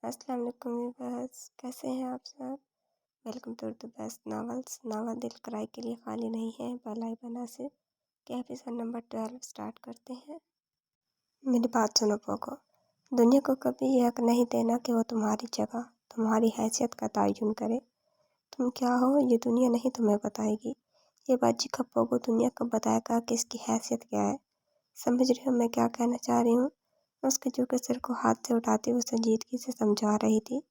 अस्सलाम वालेकुम व्यूअर्स, कैसे हैं आप सब। Welcome to the best novels. Novel दिल कराई के लिए खाली नहीं है, पलाई बना से के एपिसोड नंबर 12 स्टार्ट करते हैं। मेरी बात सुनो पोगो, दुनिया को कभी ये हक नहीं देना कि वो तुम्हारी जगह, तुम्हारी हैसियत का तयन करे। तुम क्या हो ये दुनिया नहीं तुम्हें बताएगी, ये बाजी का पोगो दुनिया को बताएगा कि इसकी हैसियत क्या है। समझ रही हो मैं क्या कहना चाह रही हूँ। उसके झुके सिर को हाथ से उठाती हुई संजीदगी से समझा रही थी।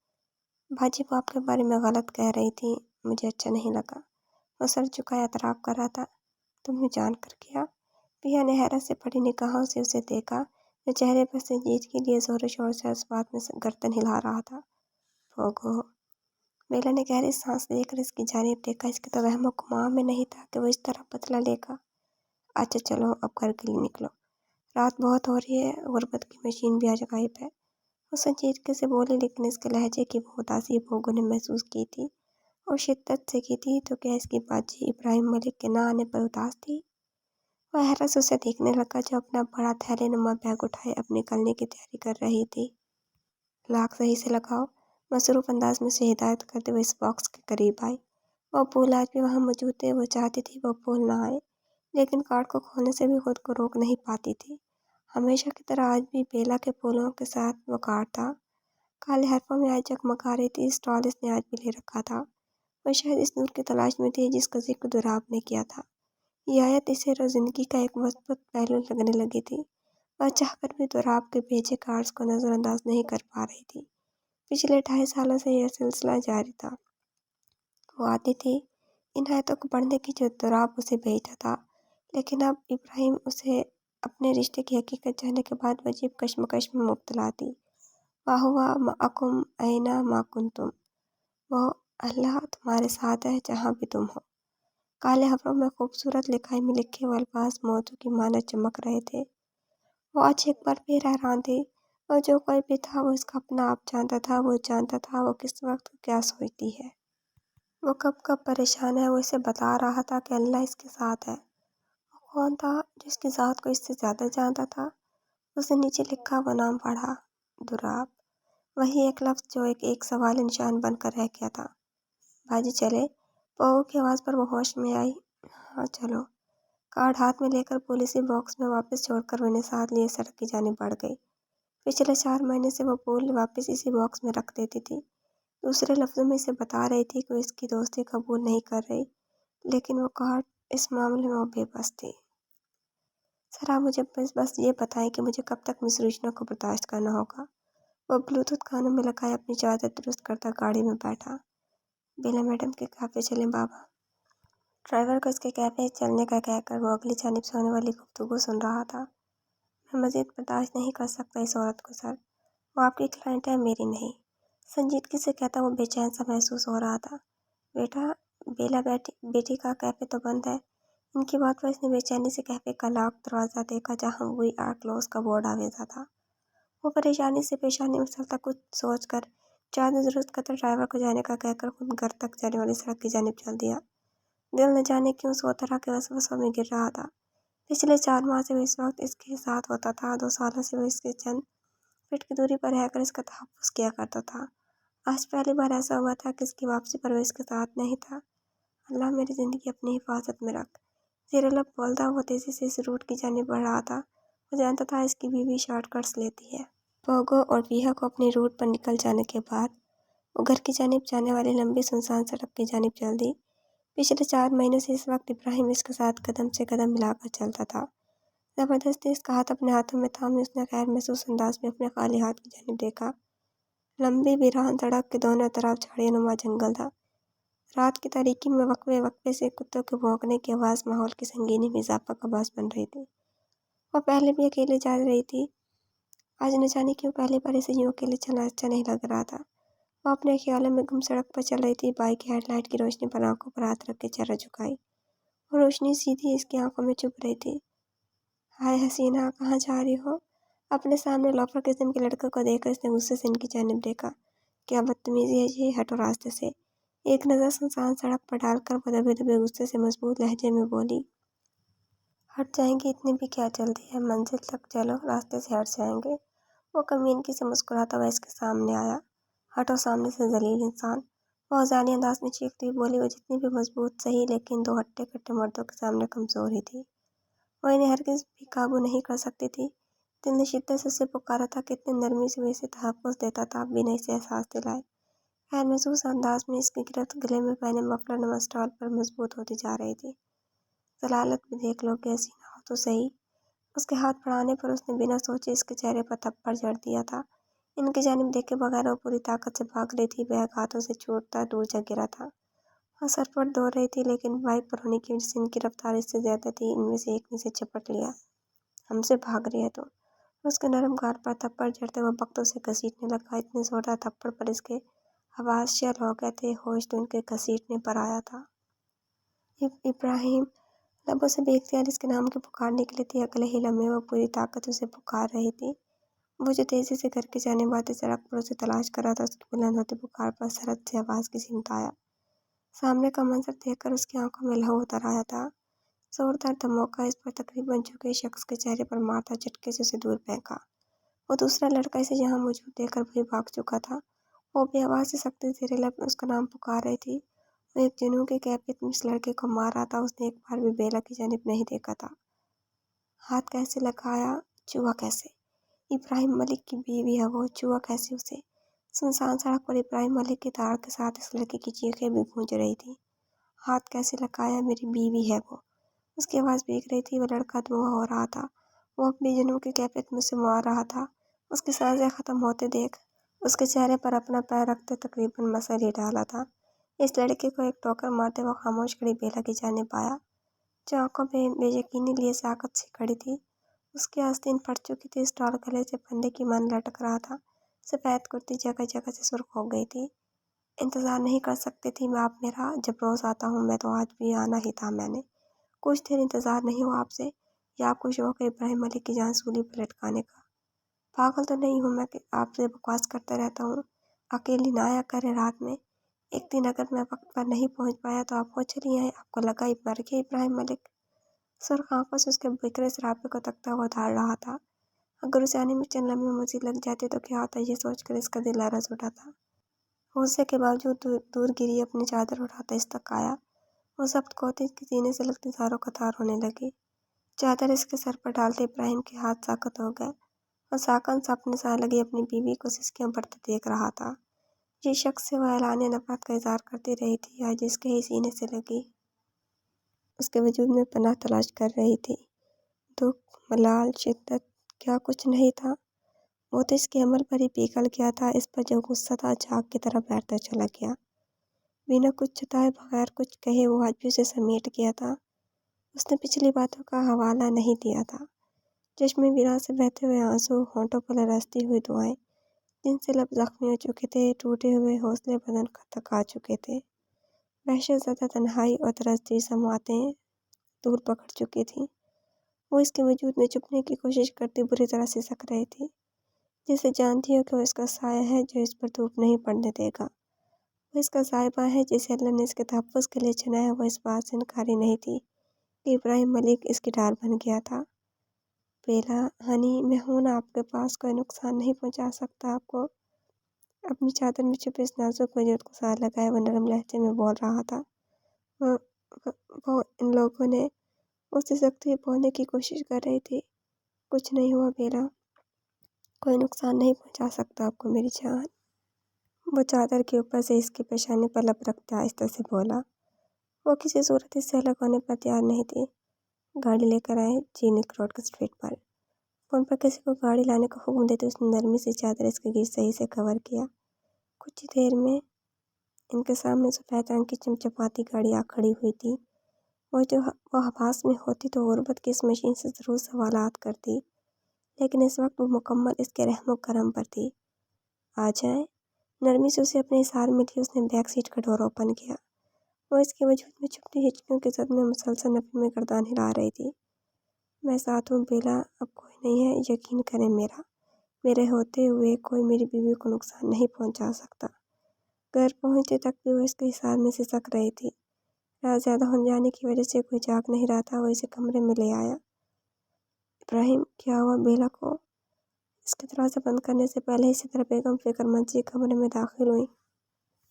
भाजी वो आपके बारे में गलत कह रही थी, मुझे अच्छा नहीं लगा। वो सर झुकाया एतराफ़ कर रहा था। तुमने जान कर किया। पिया ने हैरत से पड़ी निगाहों से उसे देखा, जो चेहरे पर संजीदगी के लिए जोर शोर से उस बात में गर्दन हिला रहा था। भोगो। बेला ने गहरी सांस लेकर इसकी जानिब देखा। इसके तो वहमो गुमान में नहीं था कि वो इस तरह बदला लेगा। अच्छा चलो अब घर के लिए निकलो, रात बहुत हो रही है, गुर्बत की मशीन भी आज गायब है। वो संजीदगी से बोली, लेकिन इसके लहजे की वो उदासी भोगो ने महसूस की थी और शिद्दत से की थी। तो क्या इसकी बाजी इब्राहिम मलिक के ना आने पर उदास थी। वह हैरत से उसे देखने लगा, जो अपना बड़ा थैले नुमा बैग उठाए अब निकलने की तैयारी कर रही थी। लाख सही से लगाओ, मसरूफ अंदाज में उसे हिदायत करते हुए इस बॉक्स के करीब आई। वो फूल आज भी वहाँ मौजूद थे। वो चाहती थी वो फूल ना आए, लेकिन कार्ड को खोलने से भी खुद को रोक नहीं पाती थी। हमेशा की तरह आज भी बेला के फूलों के साथ वो कार्ड था। काले हरफों में आज जगमगा रही थी। स्टॉल इसने आज भी ले रखा था। वह शायद इस नूर की तलाश में थी जिसका जिक्र दुराब ने किया था। यह आयत इसे जिंदगी का एक मजबूत पहलू लगने लगी थी। वह चाहकर भी दुराब के भेजे कार्ड्स को नजरअंदाज नहीं कर पा रही थी। पिछले 2.5 सालों से यह सिलसिला जारी था। वो आती थी इन आयतों को पढ़ने की जो दुराब उसे भेजता था, लेकिन अब इब्राहिम उसे अपने रिश्ते की हकीकत जानने के बाद वजीब कश्मकश में मुब्तला थी। वाहुवा माकुम ऐना मा कुंतुम, वो अल्लाह तुम्हारे साथ है जहाँ भी तुम हो। काले हरों में खूबसूरत लिखाई में लिखे हुए अल्फाज मौजू की मानत चमक रहे थे। वो आज एक बार फिर हैरान थी, और जो कोई भी था वो इसका अपना आप जानता था। वो जानता था वो किस वक्त क्या सोचती है, वो कब कब परेशान है। वो इसे बता रहा था कि अल्लाह इसके साथ है। वो कौन था जो इसकी ज़ात को इससे ज़्यादा जानता था। उसने नीचे लिखा वो नाम पढ़ा, दुराब। वही एक लफ्ज़ जो एक सवाल निशान बनकर रह गया था। भाजी चले। पौ की आवाज़ पर वो होश में आई। हाँ चलो। कार्ड हाथ में लेकर पुलिस बॉक्स में वापस छोड़कर वो साथ लिए सड़क की जानिब बढ़ गई। पिछले 4 महीने से वो फूल वापस इसी बॉक्स में रख देती थी। दूसरे लफ्ज़ों में इसे बता रही थी कि वो इसकी दोस्ती कबूल नहीं कर रही, लेकिन वो कार्ड इस मामले में वो बेबस थी। सर आप मुझे बस ये बताएं कि मुझे कब तक मिस रुचना को बर्दाश्त करना होगा। वो ब्लूटूथ कानों में लगाए अपनी चादर दुरुस्त करता गाड़ी में बैठा। बेला मैडम के कैफ़े चलें बाबा। ड्राइवर को उसके कैफ़े चलने का कहकर वो अगली जानिब से होने वाली गुफ्तगू सुन रहा था। मैं मज़ीद बर्दाश्त नहीं कर सकता इस औरत को सर, वो आपकी क्लाइंट है, मेरी नहीं। संजीदगी से कहता वो बेचैन सा महसूस हो रहा था। बेटा, बेला बेटी का कैफ़े तो बंद है। इनकी बात पर इसने बेचैनी से कैफ़े का लॉक दरवाज़ा देखा, जहाँ वी आर क्लोज का बोर्ड आवेजा था। वो परेशानी से पेशानी मसलता कुछ सोच कर चादर दुरुस्त करता ड्राइवर को जाने का कहकर खुद घर तक जाने वाली सड़क की जानिब चल दिया। दिल न जाने क्यों सौ तरह के वसवसों में गिर रहा था। पिछले 4 माह से वो इस वक्त इसके साथ होता था। 2 सालों से वो इसके चंद फीट की दूरी पर रहकर इसका तहफ़्फ़ुज़ किया करता था। आज पहली बार ऐसा हुआ था कि इसकी वापसी पर वो इसके साथ नहीं था। अल्लाह मेरी ज़िंदगी अपनी हिफाजत में रख। ज़ेरे लब बोलता हुआ तेज़ी से इस रूट की जानिब बढ़ रहा था। वो जानता था इसकी बीवी शॉर्टकट्स लेती है। पोगो और पिया को अपने रूट पर निकल जाने के बाद वो घर की जानिब जाने वाली लंबी सुनसान सड़क की जानिब चल दी। पिछले 4 महीनों से इस वक्त इब्राहिम इसके साथ कदम से कदम मिलाकर चलता था। ज़बरदस्ती इसका हाथ अपने हाथों में थामे उसने गैर महसूस अंदाज में अपने खाली हाथ की जानिब देखा। लंबी वीरान सड़क के दोनों तरफ झाड़ियानुमा जंगल था। रात की तारीकी में वक्फे वक्फे से कुत्तों के भौंकने की आवाज़ माहौल की संगीनी में इजाफा का बास बन रही थी। वह पहले भी अकेले जा रही थी, आज न जाने क्यों पहली बार इसे यूँ अकेले चलना अच्छा नहीं लग रहा था। वह अपने ख्यालों में गुम सड़क पर चल रही थी। बाइक की हेडलाइट की रोशनी पर आंखों पर हाथ रख के चेहरा झुकाई, और रोशनी सीधी इसकी आंखों में चुभ रही थी। हाय हसीना, कहाँ जा रही हो? अपने सामने लोफर किस्म के लड़के को देखकर इसने गुस्से से इनकी जानिब देखा। क्या बदतमीजी है ये, हटो रास्ते से। एक नज़र सुनसान सड़क पर डालकर वो दबे दबे गुस्से से मजबूत लहजे में बोली, हट जाएंगे, इतनी भी क्या जल्दी है, मंजिल तक चलो, रास्ते से हट जाएंगे। वो कमीनगी से मुस्कुराता हुआ इसके सामने आया। हटो सामने से ज़लील इंसान, वो जाली अंदाज में चीखती हुई बोली। वो जितनी भी मजबूत सही, लेकिन दो हट्टे कट्टे मर्दों के सामने कमज़ोर ही थी। वो इन्हें हरगिज़ भी काबू नहीं कर सकती थी। दिल ने शिद्दत से उसे पुकारा था, कितनी नरमी से वो इसे तहफ़्फ़ुज़ देता था, अब भी नहीं से एहसास दिलाए। खैर महसूस अंदाज में इसकी गिरफ्त गले में पहने मफलर नमक स्टॉल पर मजबूत होती जा रही थी। जलालत भी देख लो कि ऐसी ना हो तो सही। उसके हाथ बढ़ाने पर उसने बिना सोचे इसके चेहरे पर थप्पड़ जड़ दिया था। इनकी जानिब देखे बगैर वो पूरी ताकत से भाग रही थी। बैग हाथों से छूटता दूर जा गिरा था। वह सरपट दौड़ रही थी, लेकिन बाइक पर होने की वजह से इनकी रफ्तार इससे ज्यादा थी। इनमें से एक ने इसे झपट लिया। हमसे भाग रही है तो? उसके नरम गाल पर थप्पड़ जड़ते हुए बख्तों से घसीटने लगा। इतने जोरदार थप्पड़ पर इसके आवाज शल हो गए थे। होश तो इनके घसीटने पर आया था। इब्राहिम लबों से बेख्तियार इसके नाम की पुकार निकली थी। अगले ही लम्हे वो पूरी ताकत उसे पुकार रही थी। वो जो तेजी से घर के जाने वाली सड़क पर उसे तलाश कर रहा था, उसकी बुलंद होती पुकार पर सरद से आवाज की सिमट आया। सामने का मंजर देखकर उसकी आंखों में लहू उतर आया था। जोरदार धमाका इस पर तकरीबन झुके शख्स के चेहरे पर मारता झटके से उसे दूर फेंका। वो दूसरा लड़का इसे यहाँ मौजूद देखकर भी भाग चुका था। वो भी आवाज से सख्ती से लब उसका नाम पुकार रही थी। वो एक जुनून की कैफियत में इस लड़के को मार रहा था। उसने एक बार भी बेला की जानिब नहीं देखा था। हाथ कैसे लगाया? छुआ कैसे? इब्राहिम मलिक की बीवी है वो, छुआ कैसे उसे? सुनसान सड़क पर इब्राहिम मलिक की ताड़ के साथ इस लड़के की चीखें भी गूंज रही थी। हाथ कैसे लगाया? मेरी बीवी है वो। उसकी आवाज़ भीग रही थी। वो लड़का धुआं हो रहा था। वो अपनी जुनून की कैफियत में उसे मार रहा था। उसकी सांसें ख़त्म होते देख उसके चेहरे पर अपना पैर रखते तकरीबन मसल ही डाला था। इस लड़के को एक टोकर मारते वो खामोश खड़ी बेला की जानिब आया, जो आंखों में बेयकीनी लिए साकत सी खड़ी थी। उसकी आस्तीन फट चुकी थी। स्टॉल गले से फंदे की मन लटक रहा था। सफ़ेद कुर्ती जगह जगह से सुर्ख हो गई थी। इंतज़ार नहीं कर सकती थी मैं आप मेरा? जब रोज़ आता हूँ मैं तो आज भी आना ही था मैंने। कुछ देर इंतज़ार नहीं हुआ आपसे? या आपको शौक़ है इब्राहिम मलिक की जान सूली पर लटकाने का? पागल तो नहीं हूँ मैं कि आपसे बकवास करता रहता हूँ। अकेली ना आया करें रात में। एक दिन अगर मैं वक्त पर नहीं पहुँच पाया तो आप वो चली आए। आपको लगा ही मर गया इब्राहिम मलिक। सुर्ख आंखों से उसके बिखरे सरापे को तकता हुआ धार रहा था। अगर उसे आने में चंद लम्हे मजीद लग जाते तो क्या होता, ये सोचकर इसका दिल लरज़ उठा था। होश के बावजूद दूर गिरी अपनी चादर उठाता इस तक आया। वो जब्त खोती के सीने से लगती तारों का तार होने लगी। चादर इसके सर पर डालते इब्राहिम के हाथ साकत हो गए। और साकन सा अपने साथ लगी अपनी बीवी को सिसकियां बढ़ते देख रहा था। जिस शख्स से वह ऐलान नफरत का इजहार करती रही थी, आज जिसके ही सीने से लगी उसके वजूद में पनाह तलाश कर रही थी। दुख, मलाल, शिद्दत, क्या कुछ नहीं था। वो तो इसके अमल पर ही पिघल गया था। इस पर जो गुस्सा था झाग की तरह बैठता चला गया। बिना कुछ जताए बगैर कुछ कहे वो आज भी उसे समेट गया था। उसने पिछली बातों का हवाला नहीं दिया था। चश्मे विरां से बहते हुए आंसू, होंठों पर लरसती हुई दुआएं, जिनसे लब जख्मी हो चुके थे, टूटे हुए हौसले बदन का थका चुके थे। वहशत ज़दा तन्हाई और तरसती समातें दूर पकड़ चुकी थी। वो इसके वजूद में छुपने की कोशिश करती बुरी तरह से सक रही थी। जिसे जानती हो कि वो इसका साया है जो इस पर धूप नहीं पड़ने देगा। वो इसका साहिबा है जिसे अल्लाह ने इसके तहफ़्फ़ुज़ के लिए चुना है। वो इस बात से इनकारी नहीं थी कि इब्राहिम मलिक इसकी ढाल बन गया था। बेला, हनी, मैं हूं ना आपके पास, कोई नुकसान नहीं पहुंचा सकता आपको। अपनी चादर में छुपे इस नाजुक वजूद को साथ लगाए वो नरम लहजे में बोल रहा था। वो, वो, वो इन लोगों ने उससे सख्ती से बोलने की कोशिश कर रही थी। कुछ नहीं हुआ बेला, कोई नुकसान नहीं पहुंचा सकता आपको मेरी जान। वो चादर के ऊपर से इसके पेशानी पर लब रखते आहिस्ता से बोला। वो किसी सूरत इससे अलग होने पर तैयार नहीं थी। गाड़ी लेकर आए चीनिक रोड के स्ट्रीट पर। फोन पर किसी को गाड़ी लाने का हुक्म देते उसने नरमी से चादर इसके गिर सही से कवर किया। कुछ ही देर में इनके सामने सफ़ेद रंग की चमचमाती गाड़ी आ खड़ी हुई थी। वो हवास में होती तो गुर्बत की इस मशीन से ज़रूर सवालात करती, लेकिन इस वक्त वो मुकम्मल इसके रहमो करम पर थी। आ जाए। नरमी से उसे अपने इशारे में लिए उसने बैक सीट का डोर ओपन किया। वो इसके वजूद में छुपती हिचकियों के जद में मुसलसल नफी में गर्दान हिला रही थी। मैं साथ हूँ बेला, अब कोई नहीं है, यकीन करें मेरा। मेरे होते हुए कोई मेरी बीवी को नुकसान नहीं पहुंचा सकता। घर पहुंचने तक भी वो इसके हिसार में सिसक रही थी। रात ज़्यादा हो जाने की वजह से कोई जाग नहीं रहा था। वो इसे कमरे में ले आया। इब्राहिम, क्या हुआ बेला को? اس کے دروازہ بند کرنے سے پہلے اسی طرح بیگم فکر مند سی کمرے میں داخل ہوئی۔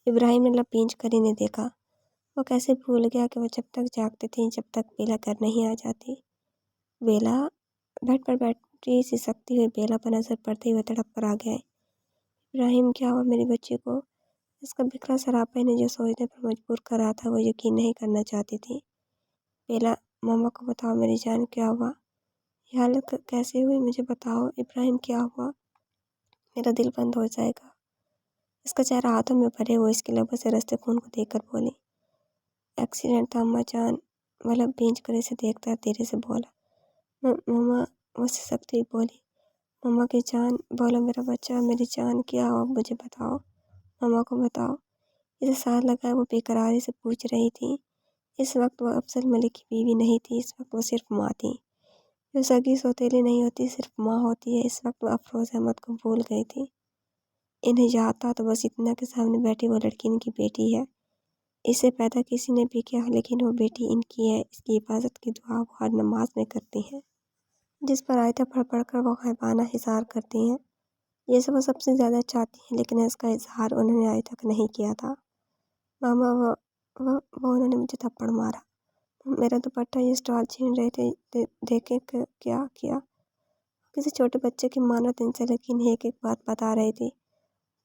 ابراہیم نے لب پینچ کر انہیں دیکھا۔ وہ کیسے بھول گیا کہ وہ جب تک جاگتے تھے جب تک بیلا گھر نہیں آ جاتی۔ بیلا بیڈ پر بیٹھی سی سکتی ہوئی بیلا پر نظر پڑتے ہوئے تڑپ کر آ گیا۔ ابراہیم، کیا ہوا میری بچی کو؟ اس کا بکھرا سراپا انہیں جو سوچنے پر مجبور کر رہا تھا وہ یقین نہیں کرنا چاہتی تھی۔ بیلا، ماما کو بتاؤ میری جان، کیا ہوا؟ یہ حالت کیسے ہوئی؟ مجھے بتاؤ ابراہیم، کیا ہوا؟ میرا دل بند ہو جائے گا۔ اس کا چہرہ ہاتھوں میں بھرے ہوئے اس کے لبوں سے رستے خون کو دیکھ کر بولی۔ ایکسیڈنٹ تھا اماں جان۔ وہ لب بھینچ کر اسے دیکھتا دھیرے سے بولا۔ ماما، وہ سسکتی ہوئی بولی۔ ماما کی جان، بولو میرا بچہ، میری جان، کیا ہوا مجھے بتاؤ، ماما کو بتاؤ۔ اسے ساتھ لگائے وہ بے قراری سے پوچھ رہی تھی۔ اس وقت وہ افضل ملک کی بیوی نہیں تھی، اس وقت وہ صرف ماں تھی۔ جو سگی سوتیلی نہیں ہوتی، صرف ماں ہوتی ہے۔ اس وقت وہ افروز احمد کو بھول گئی تھی۔ انہیں یاد تھا تو بس اتنا کہ سامنے بیٹھی وہ لڑکی ان کی بیٹی ہے۔ اسے پیدا کسی نے بھی کیا، لیکن وہ بیٹی ان کی ہے۔ اس کی حفاظت کی دعا وہ ہر نماز میں کرتی ہیں، جس پر آیتیں پڑھ پڑھ کر وہ غائبانہ اظہار کرتی ہیں۔ یہ سب وہ سب سے زیادہ چاہتی ہیں، لیکن اس کا اظہار انہوں نے آج تک نہیں کیا تھا۔ ماما، وہ انہوں نے مجھے تھپڑ مارا۔ میرا دوپٹہ، یہ اسٹال چھین رہے تھے، دیکھیں کیا کیا۔ کسی چھوٹے بچے کی مانت ان سے لیکن ایک ایک بات بتا رہی تھی۔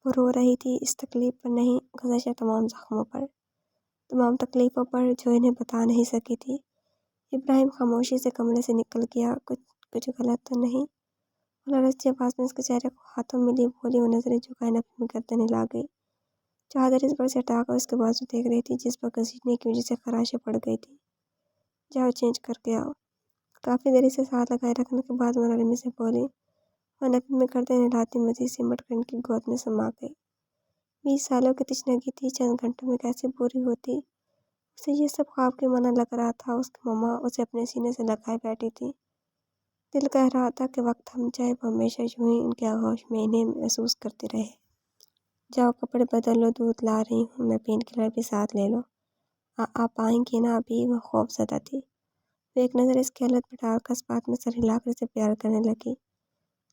وہ رو رہی تھی اس تکلیف پر نہیں، گزشتہ تمام زخموں پر، تمام تکلیفوں پر جو انہیں بتا نہیں سکی تھی۔ ابراہیم خاموشی سے کمرے سے نکل گیا۔ کچھ غلط تو نہیں؟ وہ لرزتی آواز میں اس کے چہرے کو ہاتھوں میں لی بولی۔ وہ نظریں جھکائے نفی میں گردن ہلا گئی۔ چادر اس پر سے ہٹا کر اس کے بازو دیکھ رہی تھی، جس پر گھسیٹنے کی وجہ سے خراشیں پڑ گئی تھی۔ جاؤ چینج کر کے آؤ۔ کافی دیر سے ساتھ لگائے رکھنے کے بعد وہ نرمی سے بولی۔ وہ نفی میں گردن ہلاتی مزید سمٹ کر ان کی گود میں سما گئی۔ 20 سالوں کی تشنگی تھی، چند گھنٹوں میں کیسے پوری ہوتی؟ اسے یہ سب خواب کی مانند لگ رہا تھا۔ اس کی ماما اسے اپنے سینے سے لگائے بیٹھی تھی۔ دل کہہ رہا تھا کہ وقت تھم جائے، وہ ہمیشہ یوں ہی ان کے آغوش میں انہیں محسوس کرتی رہے۔ جاؤ کپڑے بدل لو، دودھ لا رہی ہوں میں، پین کلر بھی ساتھ لے لو۔ آپ آئیں گی نا ابھی؟ وہ خوف زدہ تھی۔ وہ ایک نظر اس کی حالت پر ڈال کر اس بات میں سر ہلا کر اسے پیار کرنے لگی۔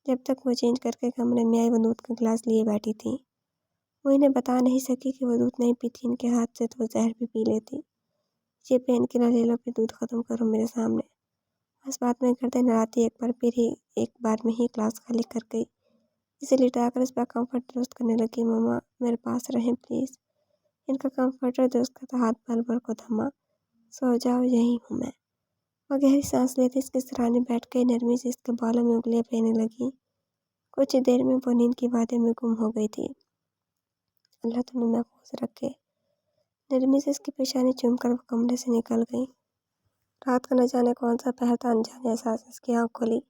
جب تک وہ چینج کر کے کمرے میں آئی وہ دودھ کا گلاس لیے بیٹھی تھی۔ وہ انہیں بتا نہیں سکی کہ وہ دودھ نہیں پیتی ان کے ہاتھ سے تو وہ زہر بھی پی لیتی۔ یہ پین کلر لے لو، پھر دودھ ختم کرو میرے سامنے۔ اس بات میں گردن ہلاتی ایک بار میں ہی گلاس خالی کر گئی۔ اسے لٹا کر اس پر کمفرٹ درست کرنے لگی۔ ماما میرے پاس رہیں پلیز۔ ان کا کمفرٹر درست کرتا ہاتھ بل بل کو تھما۔ سو جاؤ، یہی ہوں میں۔ وہ گہری سانس لیتی اس کے سرانے بیٹھ گئی، نرمی سے اس کے بالوں میں انگلیاں پھیرنے لگی۔ کچھ دیر میں وہ نیند کی وادی میں گم ہو گئی تھی۔ اللہ تمہیں محفوظ رکھے، نرمی سے اس کی پیشانی چوم کر وہ کمرے سے نکل گئی۔ رات کا نہ جانے کون سا پہر تھا، انجانے احساس اس کی آنکھ کھلی۔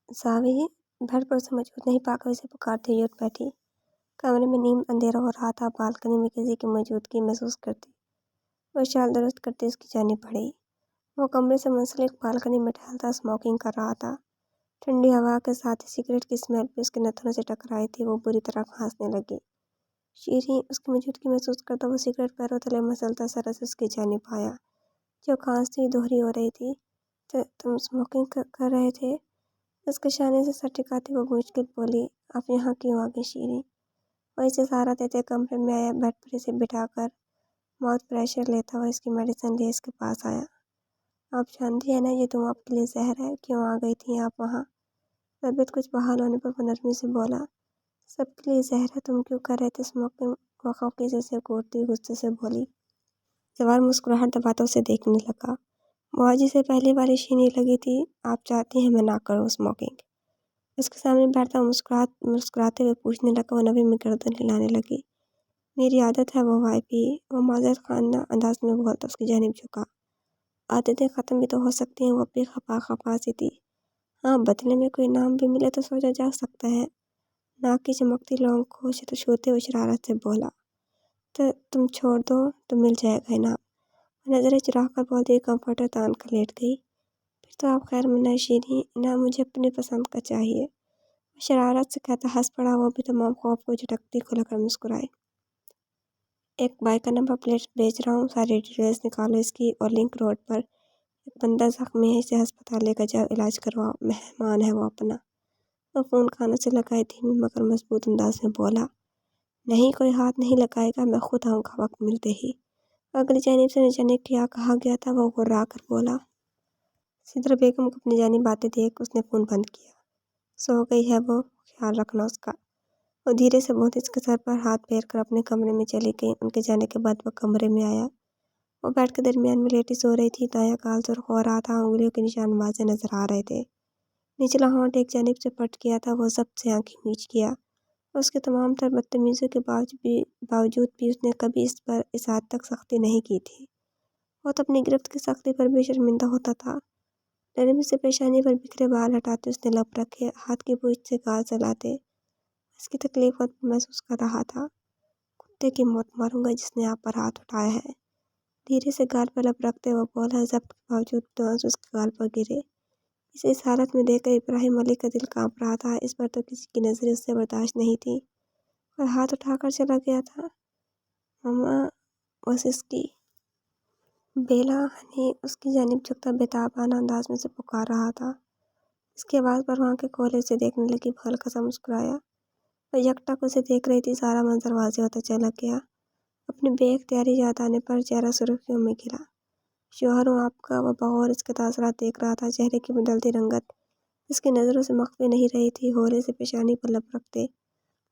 زاوی بیڈ پر اسے موجود نہیں پا کر اسے پکارتے ہوئے اٹھ بیٹھی۔ کمرے میں نیم اندھیرا ہو رہا تھا، بالکنی میں کسی کی موجودگی محسوس کرتی وہ شال درست کرتی اس کی جانب بڑھی۔ وہ کمرے سے منسلک بالکنی میں ٹہلتا اسموکنگ کر رہا تھا۔ ٹھنڈی ہوا کے ساتھ ہی سگریٹ کی اسمیل بھی اس کے نتنوں سے ٹکرائی تھی۔ وہ بری طرح کھانسنے لگی۔ شیریں، اس کی موجودگی محسوس کرتا وہ سگریٹ پیروں تلے مسلتا سرس اس کی جانب آیا، جو کھانستی دوہری ہو رہی تھی۔ تم اسموکنگ کر رہے تھے؟ اس کے شانے سے سر ٹکاتی وہ مشکل بولی۔ آپ یہاں کیوں آ گئی شیریں؟ وہ اسے سہارا دیتے کمرے میں آیا، بیڈ پر اسے بٹھا کر ماؤتھ پریشر لیتا ہوا اس کی میڈیسن لیے اس کے پاس آیا۔ آپ جانتی ہیں نا یہ تم آپ کے لیے زہر ہے، کیوں آ گئی تھیں آپ وہاں؟ طبیعت کچھ بحال ہونے پر وہ نرمی سے بولا۔ سب کے لیے زہر ہے، تم کیوں کر رہے تھے اسموکنگ؟ وہ خفقی سے اسے کوٹتی غصے سے بولی۔ جوار مسکراہٹ دباتا اسے دیکھنے لگا۔ بہا جی سے پہلی بار شیریں لگی تھی۔ آپ چاہتی ہیں میں نہ کروں اسموکنگ؟ اس کے سامنے بیٹھتا مسکراتے ہوئے پوچھنے لگا۔ وہ نوی میں گردن ہلانے لگی۔ میری عادت ہے، وہ وائی پی، وہ معذرت خانہ انداز میں بولتا اس کی جانب جھکا۔ عادتیں ختم بھی تو ہو سکتی ہیں، وہ بھی خفا سی تھی۔ ہاں، بدلے میں کوئی انعام بھی ملے تو سوچا جا سکتا ہے۔ ناک کی چمکتی لونگ کو چھوتے ہوئے شرارت سے بولا۔ تم چھوڑ دو تو مل جائے گا انعام۔ نظریں چرا کر بولتی کمفرٹر تان کر لیٹ گئی۔ پھر تو آپ خیر منا شیریں، انعام مجھے اپنی پسند کا چاہیے، وہ شرارت سے کہتا ہنس پڑا۔ وہ بھی تمام خوف کو جھٹکتی کھل کر مسکرائی۔ ایک بائک کا نمبر پلیٹ بھیج رہا ہوں، ساری ڈیٹیلز نکالو اس کی، اور لنک روڈ پر ایک بندہ زخمی ہے، اسے ہسپتال لے کر جاؤ، علاج کرواؤ، مہمان ہے وہ اپنا۔ وہ فون کانوں سے لگائے دھیمی مگر مضبوط انداز میں بولا، نہیں کوئی ہاتھ نہیں لگائے گا، میں خود آؤں گا وقت ملتے ہی۔ اگلی جانب سے نہ جانے کیا کہا گیا تھا، وہ گھبرا کر بولا۔ سدرا بیگم کو اپنی جانب آتے دیکھ اس نے فون بند کیا۔ سو گئی ہے وہ، خیال رکھنا اس کا۔ وہ دھیرے سے بہت اس کے سر پر ہاتھ پھیر کر اپنے کمرے میں چلی گئی۔ ان کے جانے کے بعد وہ کمرے میں آیا۔ وہ بیڈ کے درمیان میں لیٹی سو رہی تھی، دایاں گال سرخ ہو رہا تھا، انگلیوں کے نشان واضح نظر آ رہے تھے، نچلا ہونٹ ایک جانب سے پھٹ گیا تھا۔ وہ ضبط سے آنکھیں میچ گیا۔ اس کے تمام تر بدتمیزیوں کے باوجود بھی اس نے کبھی اس پر اس حد تک سختی نہیں کی تھی۔ وہ تو اپنی گرفت کی سختی پر بھی شرمندہ ہوتا تھا۔ نرمی سے پیشانی پر بکھرے بال ہٹاتے اس نے لب رکھے، ہاتھ کی پونچھ سے گال چلاتے اس کی تکلیف خود محسوس کر رہا تھا۔ کتے کی موت ماروں گا جس نے آپ پر ہاتھ اٹھایا ہے۔ دھیرے سے گال پر لب رکھتے وہ بولا، ضبط کے باوجود دو آنسو اس کے گال پر گرے۔ اسے اس حالت میں دیکھ کر ابراہیم ملک کا دل کانپ رہا تھا۔ اس پر تو کسی کی نظریں اس سے برداشت نہیں تھی اور ہاتھ اٹھا کر چلا گیا تھا۔ ماما بس اس کی بیلا ہنی اس کی جانب جھکتا بےتابانہ انداز میں سے پکار رہا تھا۔ اس کی آواز پر وہ آنکھیں کھولے اسے دیکھنے لگی۔ وہ ہلکا سا مسکرایا۔ وہ یکٹک اسے دیکھ رہی تھی۔ سارا منظر واضح ہوتا چلا گیا۔ اپنی بے اختیاری یاد آنے پر چہرہ سرخیوں میں گھرا۔ شوہر ہوں آپ کا، وہ بغور اس کے تاثرات دیکھ رہا تھا۔ چہرے کی بدلتی رنگت اس کی نظروں سے مخفی نہیں رہی تھی۔ ہولے سے پیشانی پر لب رکھتے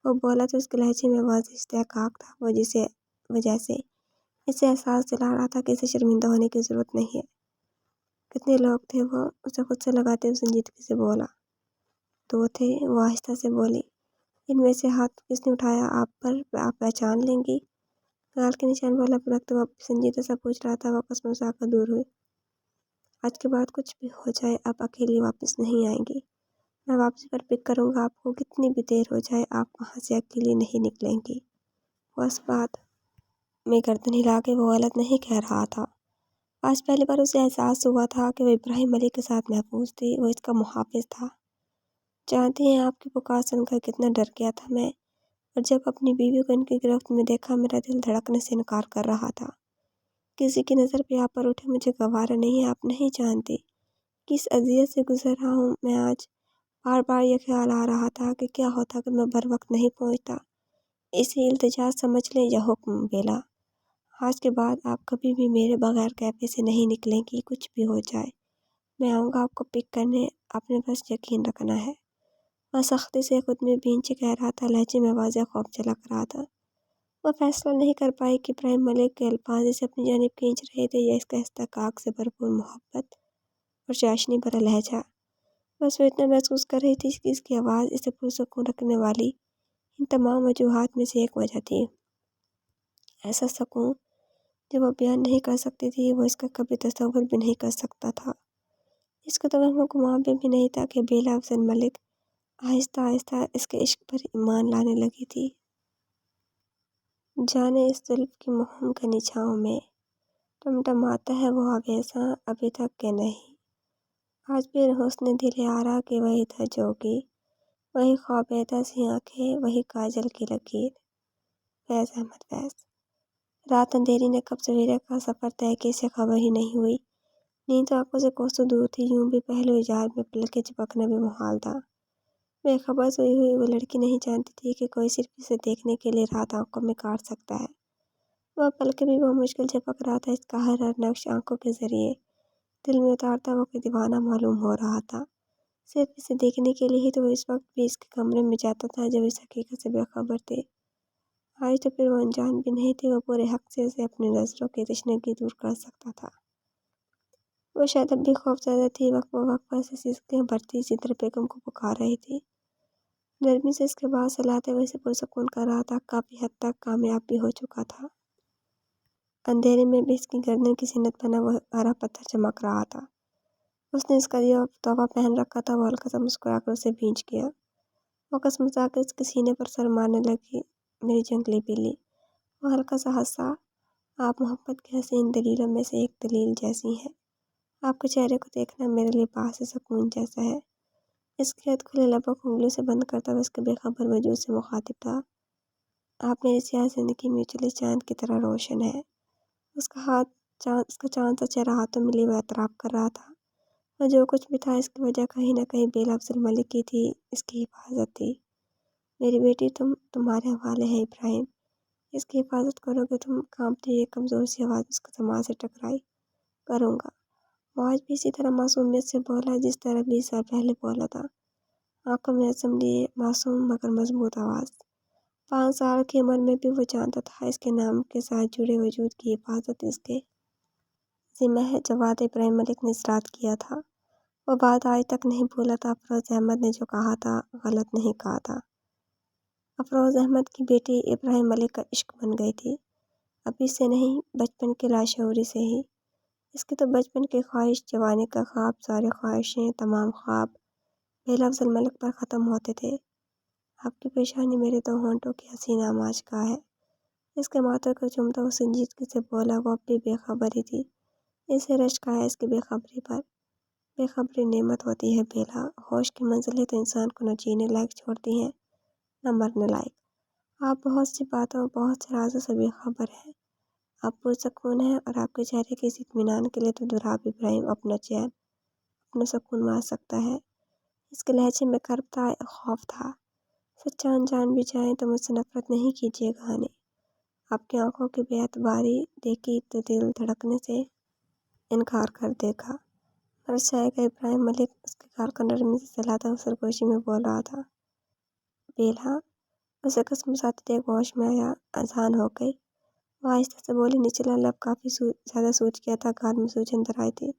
وہ بولا تو اس کے لہجے میں واضح استحقاق تھا، وہ جیسے اسے احساس دلا رہا تھا کہ اسے شرمندہ ہونے کی ضرورت نہیں ہے۔ کتنے لوگ تھے وہ؟ اسے خود سے لگاتے ہوئے سنجیدگی سے بولا۔ دو تھے، وہ آہستہ سے بولی۔ ان میں سے ہاتھ کس نے اٹھایا آپ پر؟ آپ پہچان لیں گی؟ گال کے نشان پر لب رکھتے وہ سنجیدہ سا پوچھ رہا تھا۔ وہ کسمسا کر دور ہوئی۔ آج کے بعد کچھ بھی ہو جائے آپ اکیلی واپس نہیں آئیں گی۔ میں واپسی پر پک کروں گا آپ کو، کتنی بھی دیر ہو جائے آپ وہاں سے اکیلی نہیں نکلیں گی۔ وہ اس بات میں گردن ہلا کے وہ غلط نہیں کہہ رہا تھا۔ آج پہلی بار اسے احساس ہوا تھا کہ وہ ابراہیم ملک کے ساتھ محفوظ تھی، وہ اس کا محافظ تھا۔ جانتی ہیں آپ کی پکار سن کر کتنا ڈر گیا تھا میں، اور جب اپنی بیوی کو ان کی گرفت میں دیکھا میرا دل دھڑکنے سے انکار کر رہا تھا۔ کسی کی نظر بھی آپ پر اٹھے مجھے گوارا نہیں ہے۔ آپ نہیں جانتی کس اذیت سے گزر رہا ہوں میں آج۔ بار بار یہ خیال آ رہا تھا کہ کیا ہوتا اگر میں بر وقت نہیں پہنچتا۔ اسے التجا سمجھ لیں یا حکم بیلا۔ آج کے بعد آپ کبھی بھی میرے بغیر کیفے سے نہیں نکلیں گی، کچھ بھی ہو جائے میں آؤں گا آپ کو پک کرنے، آپ نے بس یقین رکھنا ہے۔ وہ سختی سے خود میں بینچ کہہ رہا تھا، لہجے میں واضح خوف جھلک رہا تھا۔ وہ فیصلہ نہیں کر پائی کہ ابراہیم ملک کے الفاظ اسے اپنی جانب کھینچ رہے تھے یا اس کا استحقاق سے بھرپور محبت اور چاشنی بھرا لہجہ۔ بس وہ اتنا محسوس کر رہی تھی کہ اس کی آواز اسے پرسکون رکھنے والی ان تمام وجوہات میں سے ایک وجہ تھی۔ ایسا سکون جو وہ بیان نہیں کر سکتی تھی، وہ اس کا کبھی تصور بھی نہیں کر سکتا تھا۔ اس کو تو وہم و گمان بھی نہیں تھا کہ بیلا افضل ملک آہستہ آہستہ اس کے عشق پر ایمان لانے لگی تھی۔ جانے اس زلف کی مہم گھنی چھاؤں میں ٹمٹماتا ہے وہ آویزاں ابھی تک کہ نہیں۔ آج بھی حسن دل یارا کہ وہی تھا جوگی، وہی خوابیدہ سی آنکھیں، وہی کاجل کی لکیر۔ فیض احمد فیض۔ رات اندھیری نے کب سویرے کا سفر طے کیا اسے خبر ہی نہیں ہوئی۔ نیند تو آنکھوں سے کوسوں دور تھی، یوں بھی پہلو ایجاد میں پلکیں جھپکنا بھی محال تھا۔ بے خبر سوئی ہوئی وہ لڑکی نہیں جانتی تھی کہ کوئی صرف اسے دیکھنے کے لیے رات آنکھوں میں کاٹ سکتا ہے۔ وہ پلکیں بھی وہ مشکل جھپک رہا تھا، اس کا ہر نقش آنکھوں کے ذریعے دل میں اتارتا وہ کوئی دیوانہ معلوم ہو رہا تھا۔ صرف اسے دیکھنے کے لیے ہی تو وہ اس وقت بھی اس کے کمرے میں جاتا تھا جب اس حقیقت سے بے خبر تھے۔ آج تو پھر وہ انجان بھی نہیں تھی، وہ پورے حق سے اسے اپنی نظروں کی تشنگی دور کر سکتا تھا۔ وہ شاید اب بھی خوف زدہ تھی، وقت وقفہ سے سسکیاں بھرتی سدرا بیگم کو پکار رہی تھی۔ نرمی سے اس کے بعد سلاتے ہوئے اسے پرسکون کر رہا تھا، کافی حد تک کامیاب بھی ہو چکا تھا۔ اندھیرے میں بھی اس کی گردن کی زینت بنا وہ ہرا پتھر چمک رہا تھا۔ اس نے اس کا یہ تحفہ پہن رکھا تھا۔ وہ ہلکا سا مسکرا کر اسے بھینچ گیا۔ وہ کسمسا کر اس کے سینے پر سر مارنے لگی، میری جنگلی بلی۔ وہ ہلکا سا ہنسا۔ آپ محبت کے حسین دلیلوں میں سے ایک دلیل جیسی ہیں۔ آپ کے چہرے کو دیکھنا میرے لیے باعث سکون جیسا ہے۔ اس کے ہاتھ کھلے لبوں کو انگلیوں سے بند کرتا ہوا اس کے بے خبر وجود سے مخاطب تھا۔ آپ میری سیاہ زندگی میں اجلے چاند کی طرح روشن ہے۔ اس کا چاند سا چہرہ ہاتھوں میں لیے وہ اعتراف کر رہا تھا۔ اور جو کچھ بھی تھا اس کی وجہ کہیں نہ کہیں بیلا افضل ملک کی تھی، اس کی حفاظت تھی۔ میری بیٹی تمہارے حوالے ہے ابراہیم، اس کی حفاظت کرو گے تم۔ کانپتی ایک کمزور سی آواز اس کے دماغ سے ٹکرائی۔ کروں گا۔ وہ آج بھی اسی طرح معصومیت سے بولا جس طرح 20 سال پہلے بولا تھا، آنکھوں میں عزم لیے، معصوم مگر مضبوط آواز۔ 5 سال کی عمر میں بھی وہ جانتا تھا اس کے نام کے ساتھ جڑے وجود کی حفاظت اس کے ذمہ ہے۔ جواد ابراہیم ملک نے اصرار کیا تھا، وہ بات آج تک نہیں بھولا تھا۔ افروز احمد نے جو کہا تھا غلط نہیں کہا تھا۔ افروز احمد کی بیٹی ابراہیم ملک کا عشق بن گئی تھی، ابھی سے نہیں، بچپن کے لاشعوری سے ہی۔ اس کی تو بچپن کی خواہش، جوانی کا خواب، ساری خواہشیں، تمام خواب بیلا افضل ملک پر ختم ہوتے تھے۔ آپ کی پیشانی میرے 2 ہونٹوں کی حسین آماج کا ہے۔ اس کے ماتھے کو چومتا وہ سنجیدگی سے بولا۔ وہ اب بھی بے خبر ہی تھی، اسے رشک آیا اس کی بے خبری پر۔ بے خبری نعمت ہوتی ہے بیلا، ہوش کی منزلیں تو انسان کو نہ جینے لائق چھوڑتی ہیں نہ مرنے لائق۔ آپ بہت سی باتوں، بہت سے رازوں سے بے خبر ہیں۔ آپ پرسکون ہیں اور آپ کے چہرے کے اس اطمینان کے لیے تو دولاب ابراہیم اپنا چین، اپنا سکون مار سکتا ہے۔ اس کے لہجے میں کرب تھا، خوف تھا۔ سچا انجان بھی جائیں تو مجھ سے نفرت نہیں کیجیے گا ہنی۔ آپ کی آنکھوں کی بے اعتباری دیکھی تو دل دھڑکنے سے انکار کر دے گا۔ مرد جائے گا ابراہیم ملک اس کے گال کو نرمی سے سلاتا ہوا سرگوشی میں بول رہا تھا۔ بیلا اسے کسمساتی دیکھ ہوش میں آیا، اذان ہو گئی۔ وہ آہستہ سے بولی، نچلا لب کافی زیادہ سوج گیا تھا، گال میں سوجن اندر آئی تھی۔